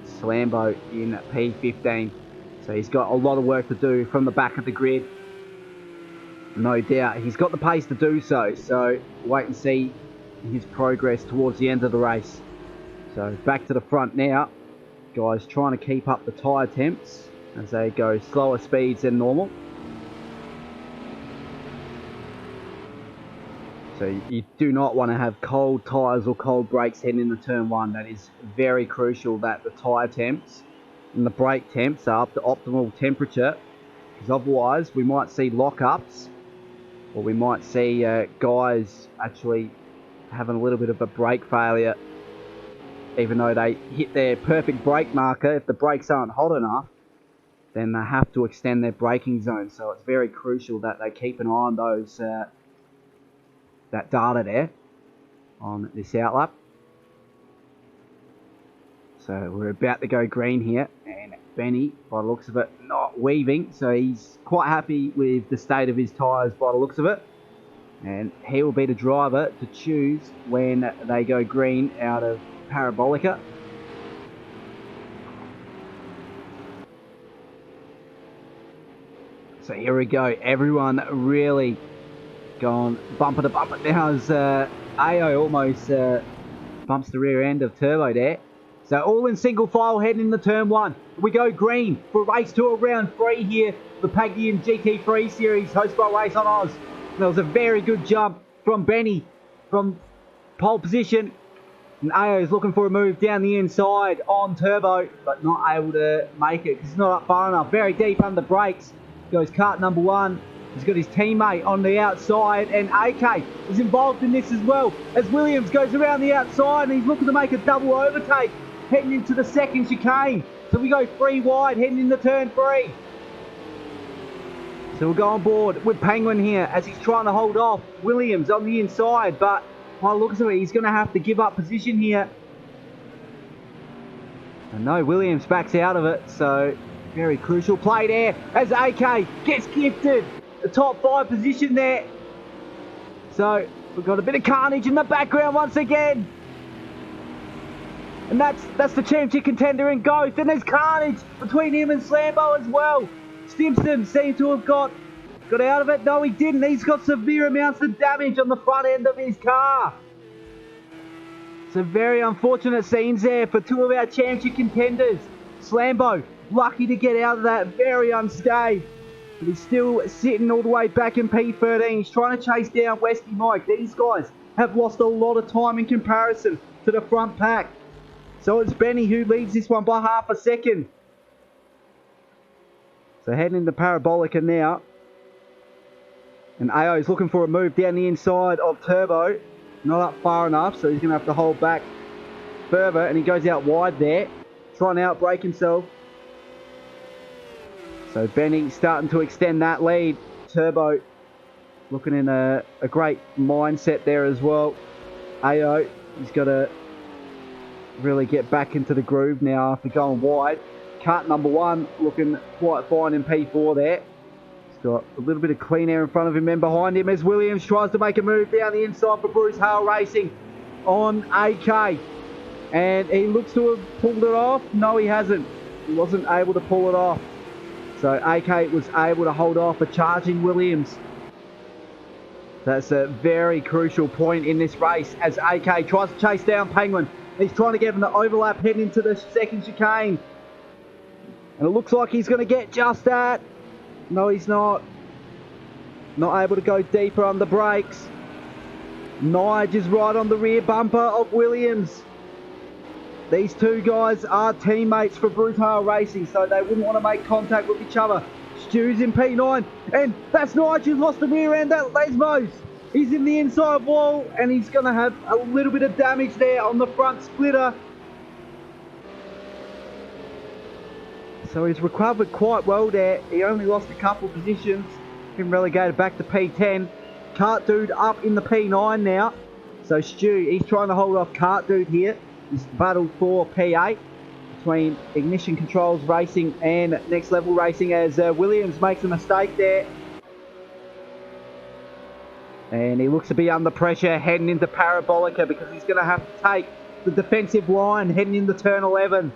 Slambo in P15. So he's got a lot of work to do from the back of the grid. No doubt. He's got the pace to do so. So wait and see his progress towards the end of the race. So back to the front now. Guys trying to keep up the tyre temps as they go slower speeds than normal. So you do not want to have cold tyres or cold brakes heading into turn 1. That is very crucial that the tyre temps and the brake temps are up to optimal temperature, because otherwise we might see lockups, or we might see guys actually having a little bit of a brake failure even though they hit their perfect brake marker. If the brakes aren't hot enough, then they have to extend their braking zone. So it's very crucial that they keep an eye on those that data there on this outlap. So we're about to go green here, and Benny, by the looks of it, not weaving, so he's quite happy with the state of his tyres by the looks of it, and he will be the driver to choose when they go green out of Parabolica. So here we go, everyone really gone bumper to bumper now as AO almost bumps the rear end of Turbo there. So all in single file heading into turn 1. We go green for race 2 of round 3 here, the Pagnian GT3 series hosted by RaceOnOz's. There was a very good jump from Benny from pole position. And AO's looking for a move down the inside on Turbo, but not able to make it because he's not up far enough. Very deep under brakes goes kart number 1. He's got his teammate on the outside, and AK is involved in this as well as Williams goes around the outside and he's looking to make a double overtake heading into the second chicane. So we go 3 wide heading into turn 3. So we'll go on board with Penguin here as he's trying to hold off Williams on the inside, but by the looks of it, he's going to have to give up position here. And no, Williams backs out of it, so very crucial play there as AK gets gifted the top 5 position there. So we've got a bit of carnage in the background once again. And that's the championship contender in Ghost. And there's carnage between him and Slambo as well. Stimson seemed to have got out of it. No, he didn't. He's got severe amounts of damage on the front end of his car. So very unfortunate scenes there for 2 of our championship contenders. Slambo, lucky to get out of that, very unscathed. But he's still sitting all the way back in P13. He's trying to chase down Westy Mike. These guys have lost a lot of time in comparison to the front pack. So it's Benny who leads this one by half a second. So heading into Parabolica now. And AO is looking for a move down the inside of Turbo. Not up far enough, so he's going to have to hold back further. And he goes out wide there, trying to outbrake himself. So Benny starting to extend that lead. Turbo looking in a great mindset there as well. AO, he's got to really get back into the groove now after going wide. Kart number 1 looking quite fine in P4 there. Got a little bit of clean air in front of him and behind him as Williams tries to make a move down the inside for Bruce Hale Racing on AK. And he looks to have pulled it off. No, he hasn't. He wasn't able to pull it off. So AK was able to hold off a charging Williams. That's a very crucial point in this race as AK tries to chase down Penguin. He's trying to get him to overlap heading into the second chicane. And it looks like he's going to get just that. No, he's not. Not able to go deeper on the brakes. Nige is right on the rear bumper of Williams. These 2 guys are teammates for Brutal Racing, so they wouldn't want to make contact with each other. Stu's in P9, and that's Nige who's lost the rear end at Lesmos. He's in the inside wall, and he's going to have a little bit of damage there on the front splitter. So he's recovered quite well there. He only lost a couple of positions. Been relegated back to P10. Kart Dude up in the P9 now. So Stu, he's trying to hold off Kart Dude here. He's battled for P8 between Ignition Controls Racing and Next Level Racing as Williams makes a mistake there. And he looks to be under pressure heading into Parabolica because he's going to have to take the defensive line heading into turn 11.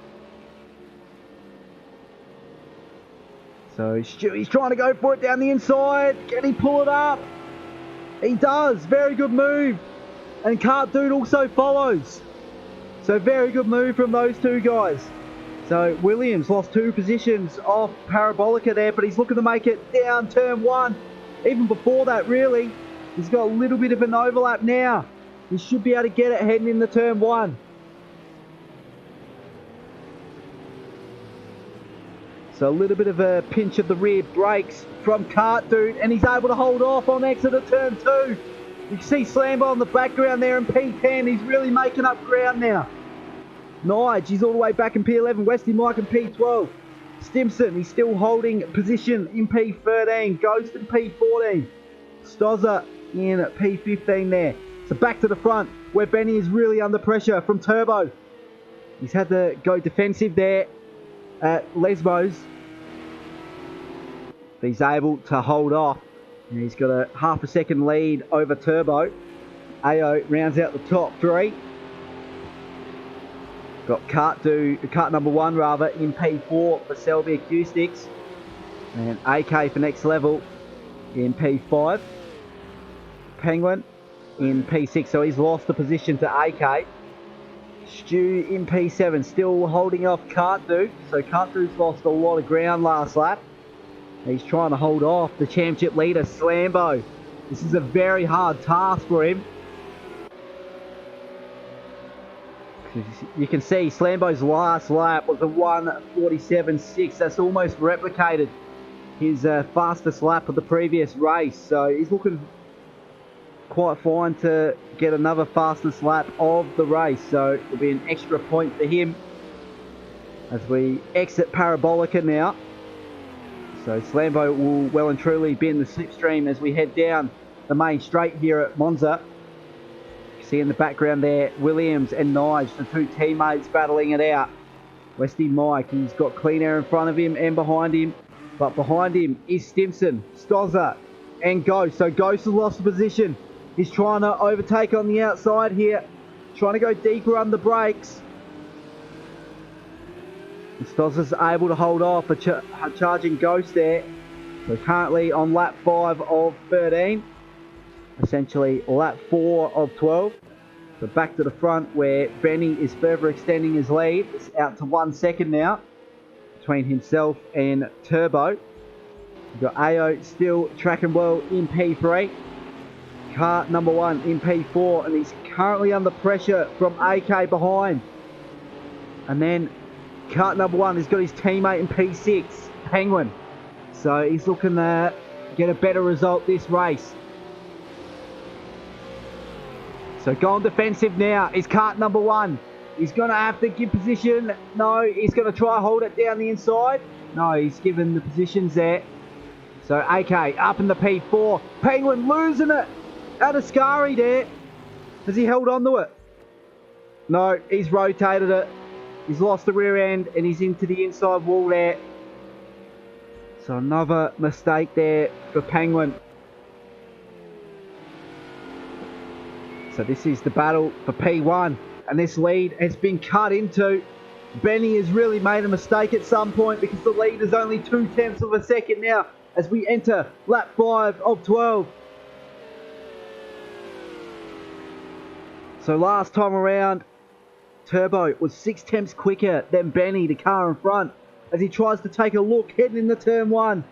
So Stewie's trying to go for it down the inside. Can he pull it up? He does. Very good move. And Kart Dude also follows. So very good move from those 2 guys. So Williams lost 2 positions off Parabolica there, but he's looking to make it down turn 1. Even before that, really. He's got a little bit of an overlap now. He should be able to get it heading into turn 1. So a little bit of a pinch of the rear brakes from Kart Dude, and he's able to hold off on exit of turn 2. You can see Slambo on the background there in P10. He's really making up ground now. Nige, he's all the way back in P11. Westy Mike in P12. Stimson, he's still holding position in P13. Ghost in P14. Stozza in P15 there. So back to the front where Benny is really under pressure from Turbo. He's had to go defensive there at Lesmos. He's able to hold off. And he's got a half a second lead over Turbo. AO rounds out the top 3. Got kart number 1 rather in P4 for Selby Acoustics. And AK for Next Level in P5. Penguin in P6, so he's lost the position to AK. Stu in P7, still holding off Kart Dude. So Kart Dude's lost a lot of ground last lap. He's trying to hold off the championship leader, Slambo. This is a very hard task for him. You can see Slambo's last lap was a 1:47.6. That's almost replicated his fastest lap of the previous race. So he's looking quite fine to get another fastest lap of the race. So it'll be an extra point for him as we exit Parabolica now. So Slambo will well and truly be in the slipstream as we head down the main straight here at Monza. See in the background there, Williams and Nige, the two teammates battling it out. Westy Mike, he's got clean air in front of him and behind him. But behind him is Stimson, Stozza and Ghost. So Ghost has lost the position. He's trying to overtake on the outside here. Trying to go deeper on the brakes. And Stozza's able to hold off a charging Ghost there. So currently on lap 5 of 13. Essentially lap 4 of 12. So back to the front where Benny is further extending his lead. It's out to 1 second now between himself and Turbo. We've got AO still tracking well in P3. Car number 1 in P4, and he's currently under pressure from AK behind. And then car number 1 has got his teammate in P6, Penguin. So he's looking to get a better result this race. So going defensive now is kart number 1. He's going to have to give position. No, he's going to try hold it down the inside. No, he's given the positions there. So AK up in the P4. Penguin losing it. Out of Scary there. Has he held on to it? No, he's rotated it. He's lost the rear end and he's into the inside wall there. So another mistake there for Penguin. So this is the battle for P1. And this lead has been cut into. Benny has really made a mistake at some point because the lead is only 0.2 of a second now as we enter lap 5 of 12. So last time around, Turbo was 0.6 quicker than Benny, the car in front, as he tries to take a look heading into turn 1.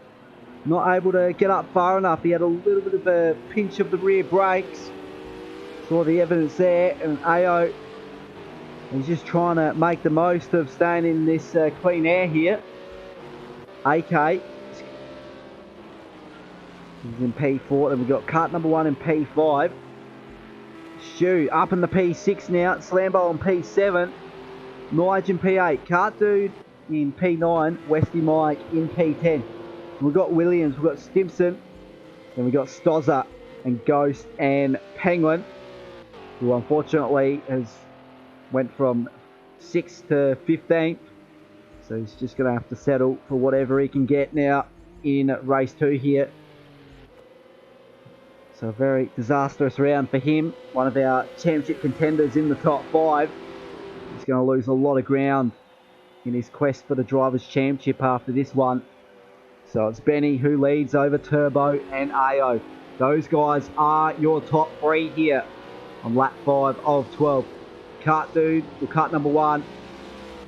Not able to get up far enough. He had a little bit of a pinch of the rear brakes. Saw the evidence there, and AO, he's just trying to make the most of staying in this clean air here. AK, he's in P4, then we've got kart number 1 in P5. Stu up in the P6 now, Slambo on P7, Nige in P8, Kart Dude in P9, Westy Mike in P10. We've got Williams, we've got Stimson, then we've got Stozza and Ghost and Penguin, who unfortunately has went from 6th to 15th. So he's just going to have to settle for whatever he can get now in race 2 here. So a very disastrous round for him. One of our championship contenders in the top 5. He's going to lose a lot of ground in his quest for the Drivers' Championship after this one. So it's Benny who leads over Turbo and AO. Those guys are your top 3 here on lap 5 of 12. Kart Dude, or kart number 1,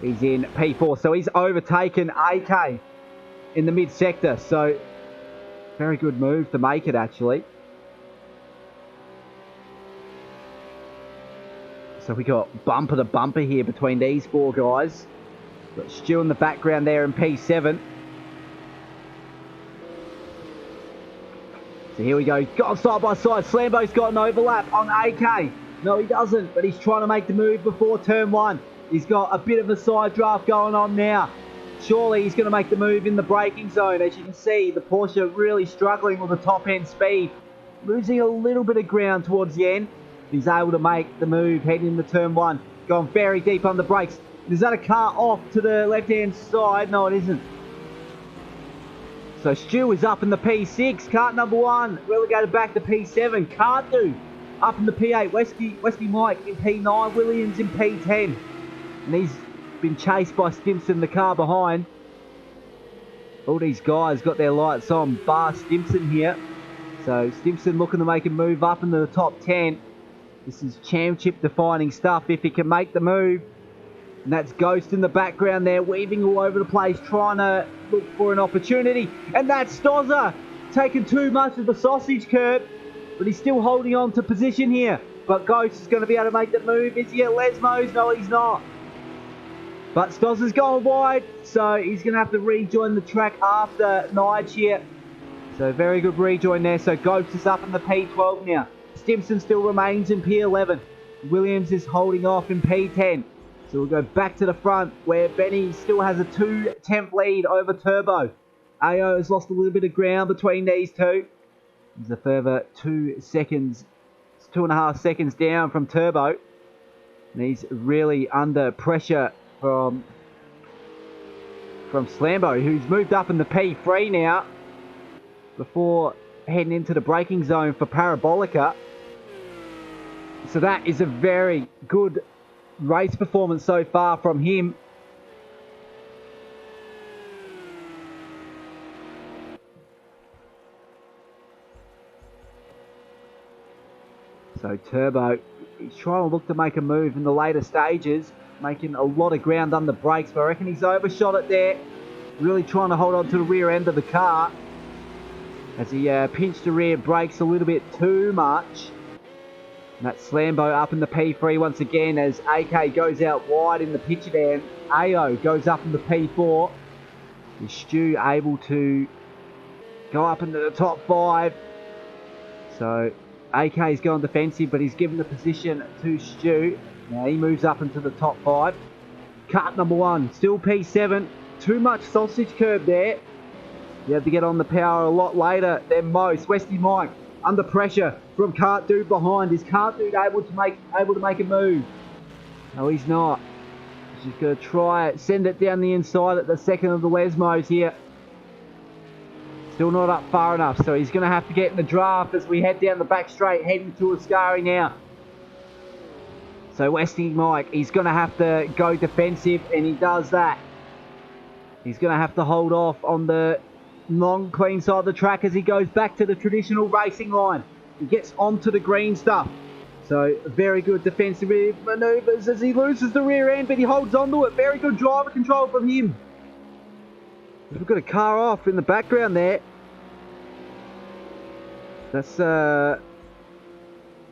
he's in P4. So he's overtaken AK in the mid-sector. So very good move to make it actually. So we got bumper to bumper here between these 4 guys. Got Stu in the background there in P7. So here we go. Got side by side. Slambo's got an overlap on AK. No, he doesn't, but he's trying to make the move before turn 1. He's got a bit of a side draft going on now. Surely he's going to make the move in the braking zone. As you can see, the Porsche really struggling with the top end speed. Losing a little bit of ground towards the end. He's able to make the move heading into turn 1. Going very deep on the brakes. Is that a car off to the left-hand side? No, it isn't. So Stu is up in the P6. Kart number 1 relegated back to P7. Kart Dude up in the P8. Westy Mike in P9. Williams in P10. And he's been chased by Stimson, the car behind. All these guys got their lights on, bar Stimson here. So Stimson looking to make a move up into the top 10. This is championship defining stuff if he can make the move. And that's Ghost in the background there, weaving all over the place, trying to look for an opportunity. And that's Stozza taking too much of the sausage curb, but he's still holding on to position here. but Ghost is going to be able to make the move. Is he at Lesmo's? No, he's not. But Stoz has gone wide, so he's going to have to rejoin the track after Nige here. So very good rejoin there. So Ghost is up in the P12 now. Stimson still remains in P11. Williams is holding off in P10. So we'll go back to the front where Benny still has a 2-tenth lead over Turbo. AO has lost a little bit of ground between these two. There's a further 2 seconds. It's 2.5 seconds down from Turbo. And he's really under pressure from Slambo, who's moved up in the P3 now before heading into the braking zone for Parabolica. So that is a very good race performance so far from him. So Turbo, he's trying to look to make a move in the later stages, making a lot of ground under brakes, but I reckon he's overshot it there. Really trying to hold on to the rear end of the car as he pinched the rear brakes a little bit too much. And that's Slambo up in the P3 once again as AK goes out wide in the picture van. AO goes up in the P4. Is Stu able to go up into the top 5? So AK's gone defensive, but he's given the position to Stu. Now he moves up into the top 5. Cut number 1, still P7. Too much sausage curb there. You have to get on the power a lot later than most. Westy Mike under pressure from Cart Dude behind. Is Cart Dude able to make a move? No, he's not. He's just going to try it, send it down the inside at the second of the Lesmos here. Still not up far enough, so he's going to have to get in the draft as we head down the back straight, heading to Ascari now. So Westy Mike, he's going to have to go defensive, and he does that. He's going to have to hold off on the long, clean side of the track as he goes back to the traditional racing line. He gets onto the green stuff. So very good defensive manoeuvres as he loses the rear end, but he holds onto it. Very good driver control from him. We've got a car off in the background there. That's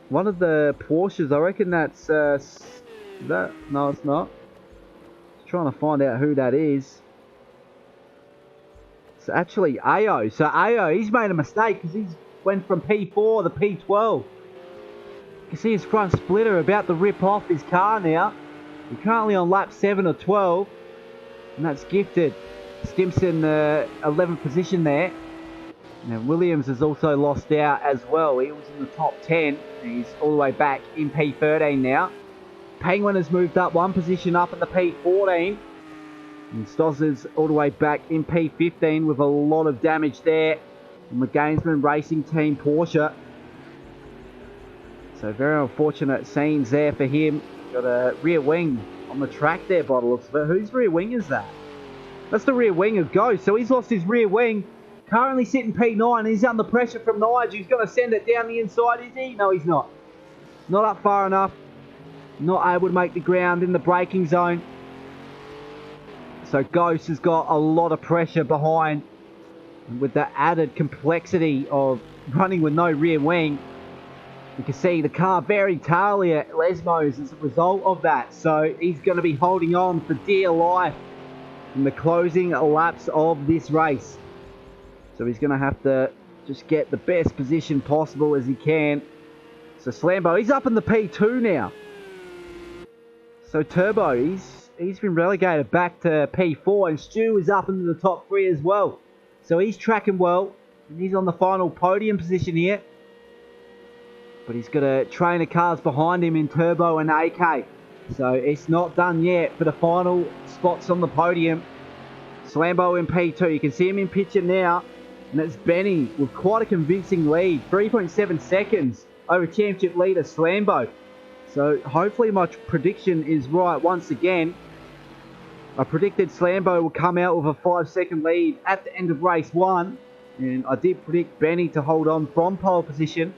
one of the Porsches. I reckon that's that. No, it's not. Just trying to find out who that is. It's actually AO. So AO, he's made a mistake because he's went from P4 to P12. You can see his front splitter about to rip off his car now. We're currently on lap 7 or 12, and that's gifted Stimson 11th position there. Now Williams has also lost out as well. He was in the top 10. He's all the way back in P13 now. Penguin has moved up 1 position up in the P14. And Stoz is all the way back in P15 with a lot of damage there from the Gainsman Racing Team Porsche. So very unfortunate scenes there for him. Got a rear wing on the track there by the looks of it. Whose rear wing is that? That's the rear wing of Ghost. So he's lost his rear wing. Currently sitting P9. He's under pressure from Nige, who's going to send it down the inside. Is he? No, he's not. Not up far enough. Not able to make the ground in the braking zone. So Ghost has got a lot of pressure behind. And with the added complexity of running with no rear wing, you can see the car very taily at Lesmos as a result of that. So he's going to be holding on for dear life in the closing laps of this race. So he's going to have to just get the best position possible as he can. So Slambo, he's up in the P2 now. So Turbo, he's been relegated back to P4, and Stu is up into the top 3 as well. So he's tracking well, and he's on the final podium position here. But he's got a train of cars behind him in Turbo and AK. So it's not done yet for the final spots on the podium. Slambo in P2, you can see him in picture now. And that's Benny with quite a convincing lead, 3.7 seconds over championship leader Slambo. So hopefully my prediction is right once again. I predicted Slambo will come out with a 5-second lead at the end of race 1. And I did predict Benny to hold on from pole position.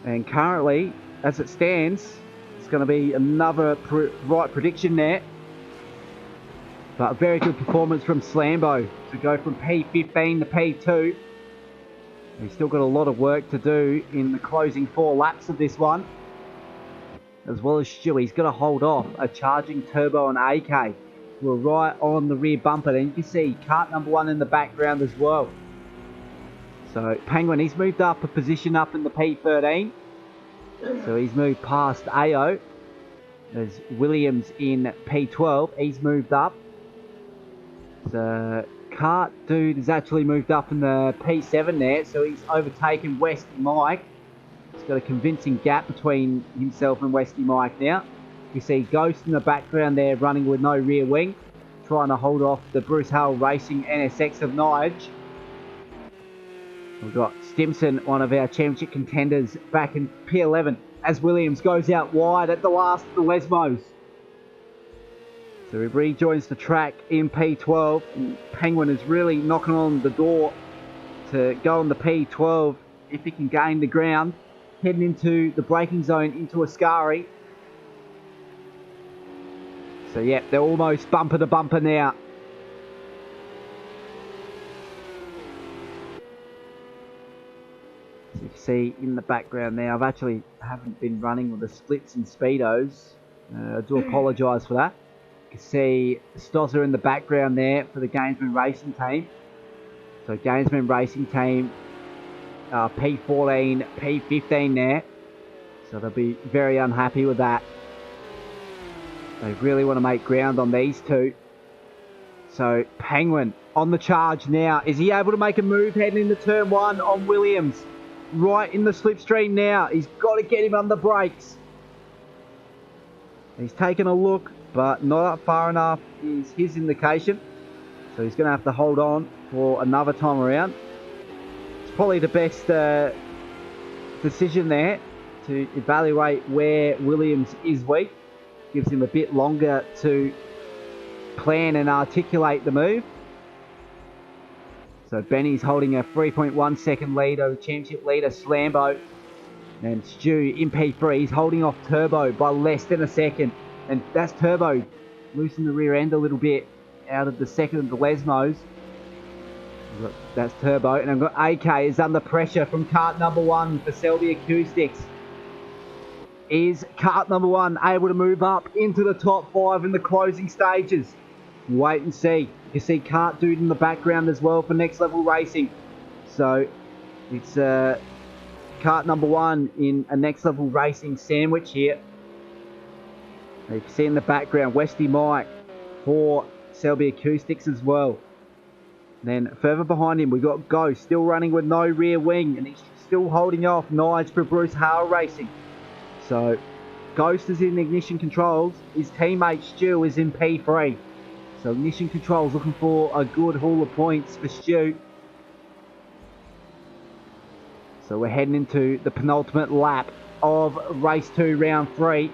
And currently, as it stands, it's going to be another right prediction there. But a very good performance from Slambo to go from P15 to P2. He's still got a lot of work to do in the closing 4 laps of this one. As well as Stu, he's got to hold off a charging Turbo and AK. We're right on the rear bumper. And you can see kart number 1 in the background as well. So Penguin, he's moved up a position up in the P13. So he's moved past AO. There's Williams in P12. He's moved up. So Kart Dude has actually moved up in the P7 there. So he's overtaken Westy Mike. He's got a convincing gap between himself and Westy Mike now. You see Ghost in the background there running with no rear wing. Trying to hold off the Bruce Hale Racing NSX of Nige. We've got Stimson, one of our championship contenders, back in P11 as Williams goes out wide at the last of the Lesmos. So he rejoins the track in P12. And Penguin is really knocking on the door to go on the P12 if he can gain the ground. Heading into the braking zone into Ascari. So yeah, they're almost bumper to bumper now. So you can see in the background now, haven't been running with the splits and speedos. I do apologise for that. You can see Stozzer in the background there for the Gainsman Racing Team. So Gainsman Racing Team, P14, P15 there. So they'll be very unhappy with that. They really want to make ground on these two. So Penguin on the charge now. Is he able to make a move heading into turn 1 on Williams? Right in the slipstream now. He's got to get him on the brakes. He's taken a look, but not up far enough is his indication. So he's going to have to hold on for another time around. It's probably the best decision there to evaluate where Williams is weak. Gives him a bit longer to plan and articulate the move. So Benny's holding a 3.1 second lead over championship leader Slambo. And Stu in P3, he's holding off Turbo by less than a second. And that's Turbo loosened the rear end a little bit out of the second of the Lesmos. That's Turbo. And I've got AK is under pressure from kart number 1 for Selby Acoustics. Is kart number 1 able to move up into the top 5 in the closing stages? Wait and see. You can see Kart Dude in the background as well for Next Level Racing. So it's kart number 1 in a Next Level Racing sandwich here. You can see in the background Westy Mike for Selby Acoustics as well. Then further behind him we've got Ghost still running with no rear wing, and he's still holding off Nige for Bruce Hale Racing. So Ghost is in ignition controls. His teammate Stu is in P3. So ignition controls looking for a good haul of points for Stu. So we're heading into the penultimate lap of race 2 round 3.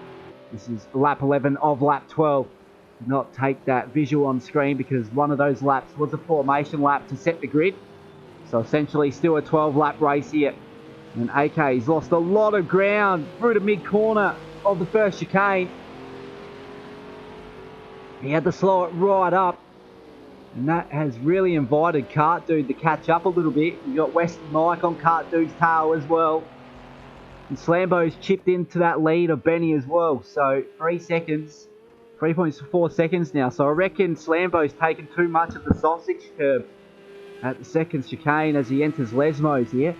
This is lap 11 of lap 12. Did not take that visual on screen because one of those laps was a formation lap to set the grid. So essentially still a 12 lap race here. And AK's lost a lot of ground through the mid-corner of the first chicane. He had to slow it right up. And that has really invited Kart Dude to catch up a little bit. You've got Westy Mike on Kart Dude's tail as well. And Slambo's chipped into that lead of Benny as well. So 3 seconds, 3.4 seconds now. So I reckon Slambo's taken too much of the sausage curve at the second chicane as he enters Lesmos here.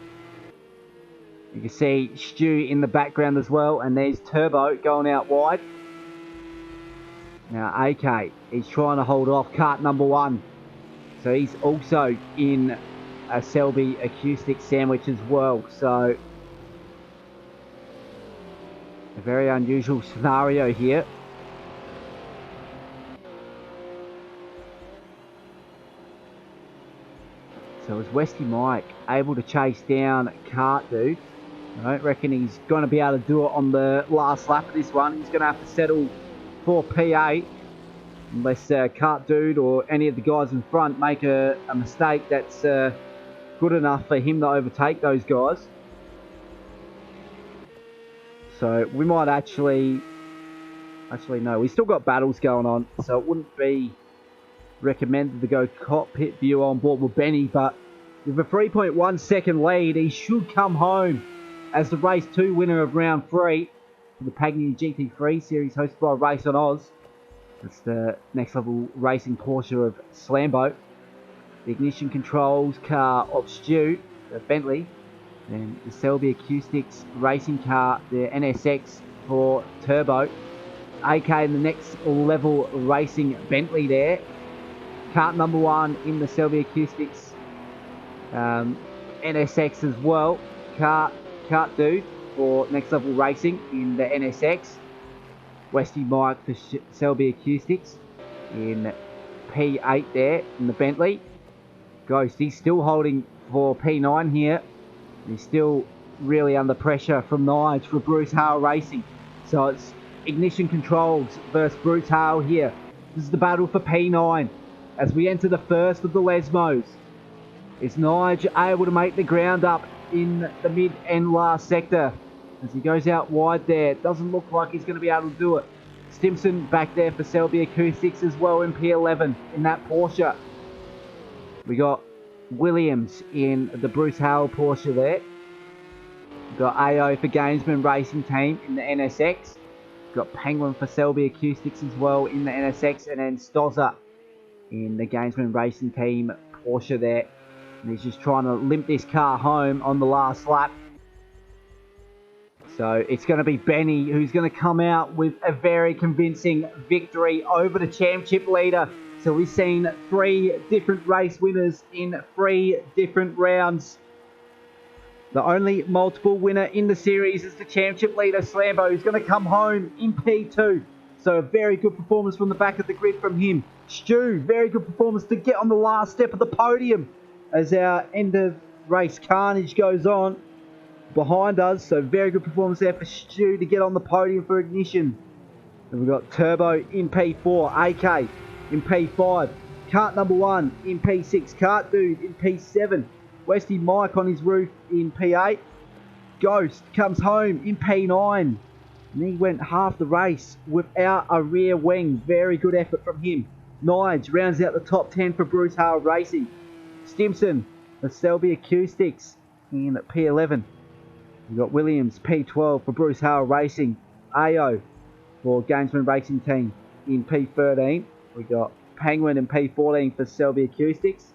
You can see Stu in the background as well, and there's Turbo going out wide. Now AK, he's trying to hold off kart number 1. So he's also in a Selby Acoustic sandwich as well. So a very unusual scenario here. So is Westy Mike able to chase down Kart Dude? I don't reckon he's going to be able to do it on the last lap of this one. He's going to have to settle for P8 unless Kart Dude or any of the guys in front make a mistake that's good enough for him to overtake those guys. So we might actually no, we still got battles going on, so it wouldn't be recommended to go cockpit view on board with Benny, but With a 3.1 second lead, he should come home as the race 2 winner of round 3 for the Pagnian GT3 series hosted by Race on Oz. It's the next level racing Porsche of Slambo. The ignition controls car of Stu, the Bentley. Then the Selby Acoustics racing car, the NSX for Turbo. AK in the next level racing Bentley there. Kart number 1 in the Selby Acoustics NSX as well. Kart dude for next level racing in the NSX. Westy Mike for Selby Acoustics in P8 there in the Bentley. Ghost, he's still holding for P9 here. He's still really under pressure from Nige for Bruce Hale Racing. So it's ignition controls versus Bruce Hale here. This is the battle for P9 as we enter the first of the Lesmos. Is Nige able to make the ground up in the mid and last sector as he goes out wide there? Doesn't look like he's going to be able to do it. Stimson back there for Selby Acoustics as well in P11 in that Porsche. We got Williams in the Bruce Hale Porsche there. We've got AO for Gainsman Racing Team in the NSX. We've got Penguin for Selby Acoustics as well in the NSX. And then Stozza in the Gainsman Racing Team Porsche there. And he's just trying to limp this car home on the last lap. So it's going to be Benny who's going to come out with a very convincing victory over the championship leader. So we've seen 3 different race winners in 3 different rounds. The only multiple winner in the series is the championship leader, Slambo, who's going to come home in P2. So a very good performance from the back of the grid from him. Stu, very good performance to get on the last step of the podium as our end of race carnage goes on behind us. So very good performance there for Stu to get on the podium for ignition. And we've got Turbo in P4, AK in P5, Kart number 1 in P6, Kart Dude in P7, Westy Mike on his roof in P8, Ghost comes home in P9, and he went half the race without a rear wing. Very good effort from him. Nige rounds out the top 10 for Bruce Hale Racing. Stimson for Selby Acoustics in P11. We've got Williams P12 for Bruce Hale Racing. AO for Gainsman Racing Team in P13. We got Penguin in P14 for Selby Acoustics.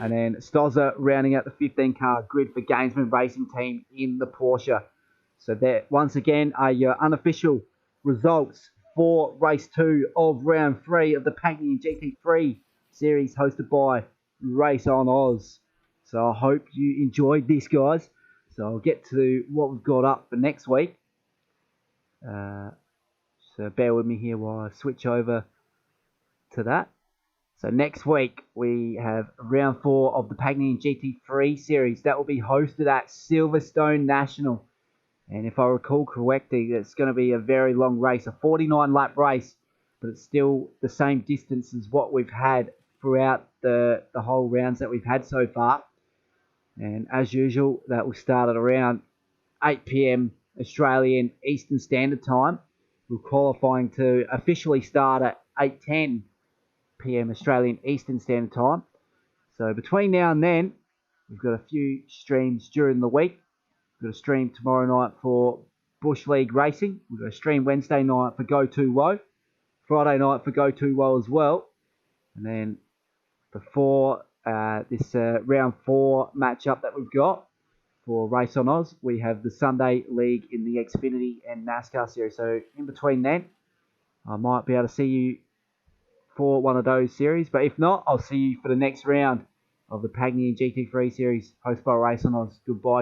And then Stozza rounding out the 15 car grid for Gainsman Racing Team in the Porsche. So there, once again, are your unofficial results for race 2 of round 3 of the Pagnian GT3 series hosted by Race on Oz. So I hope you enjoyed this, guys. So I'll get to what we've got up for next week. So bear with me here while I switch over to that. So next week we have round 4 of the Pagnian GT3 series. That will be hosted at Silverstone National. And if I recall correctly, it's going to be a very long race, a 49 lap race, but it's still the same distance as what we've had throughout the whole rounds that we've had so far. And as usual, that will start at around 8 PM Australian Eastern Standard Time. We're qualifying to officially start at 8:10 PM Australian Eastern Standard Time. So between now and then, we've got a few streams during the week. We've got a stream tomorrow night for Bush League Racing. We've got a stream Wednesday night for Go To Woe. Friday night for Go To Woe as well. And then before this round 4 matchup that we've got for Race on Oz, we have the Sunday League in the Xfinity and NASCAR series. So in between then, I might be able to see you for one of those series. But if not, I'll see you for the next round of the Pagnian GT3 series hosted by Race on Oz. Goodbye.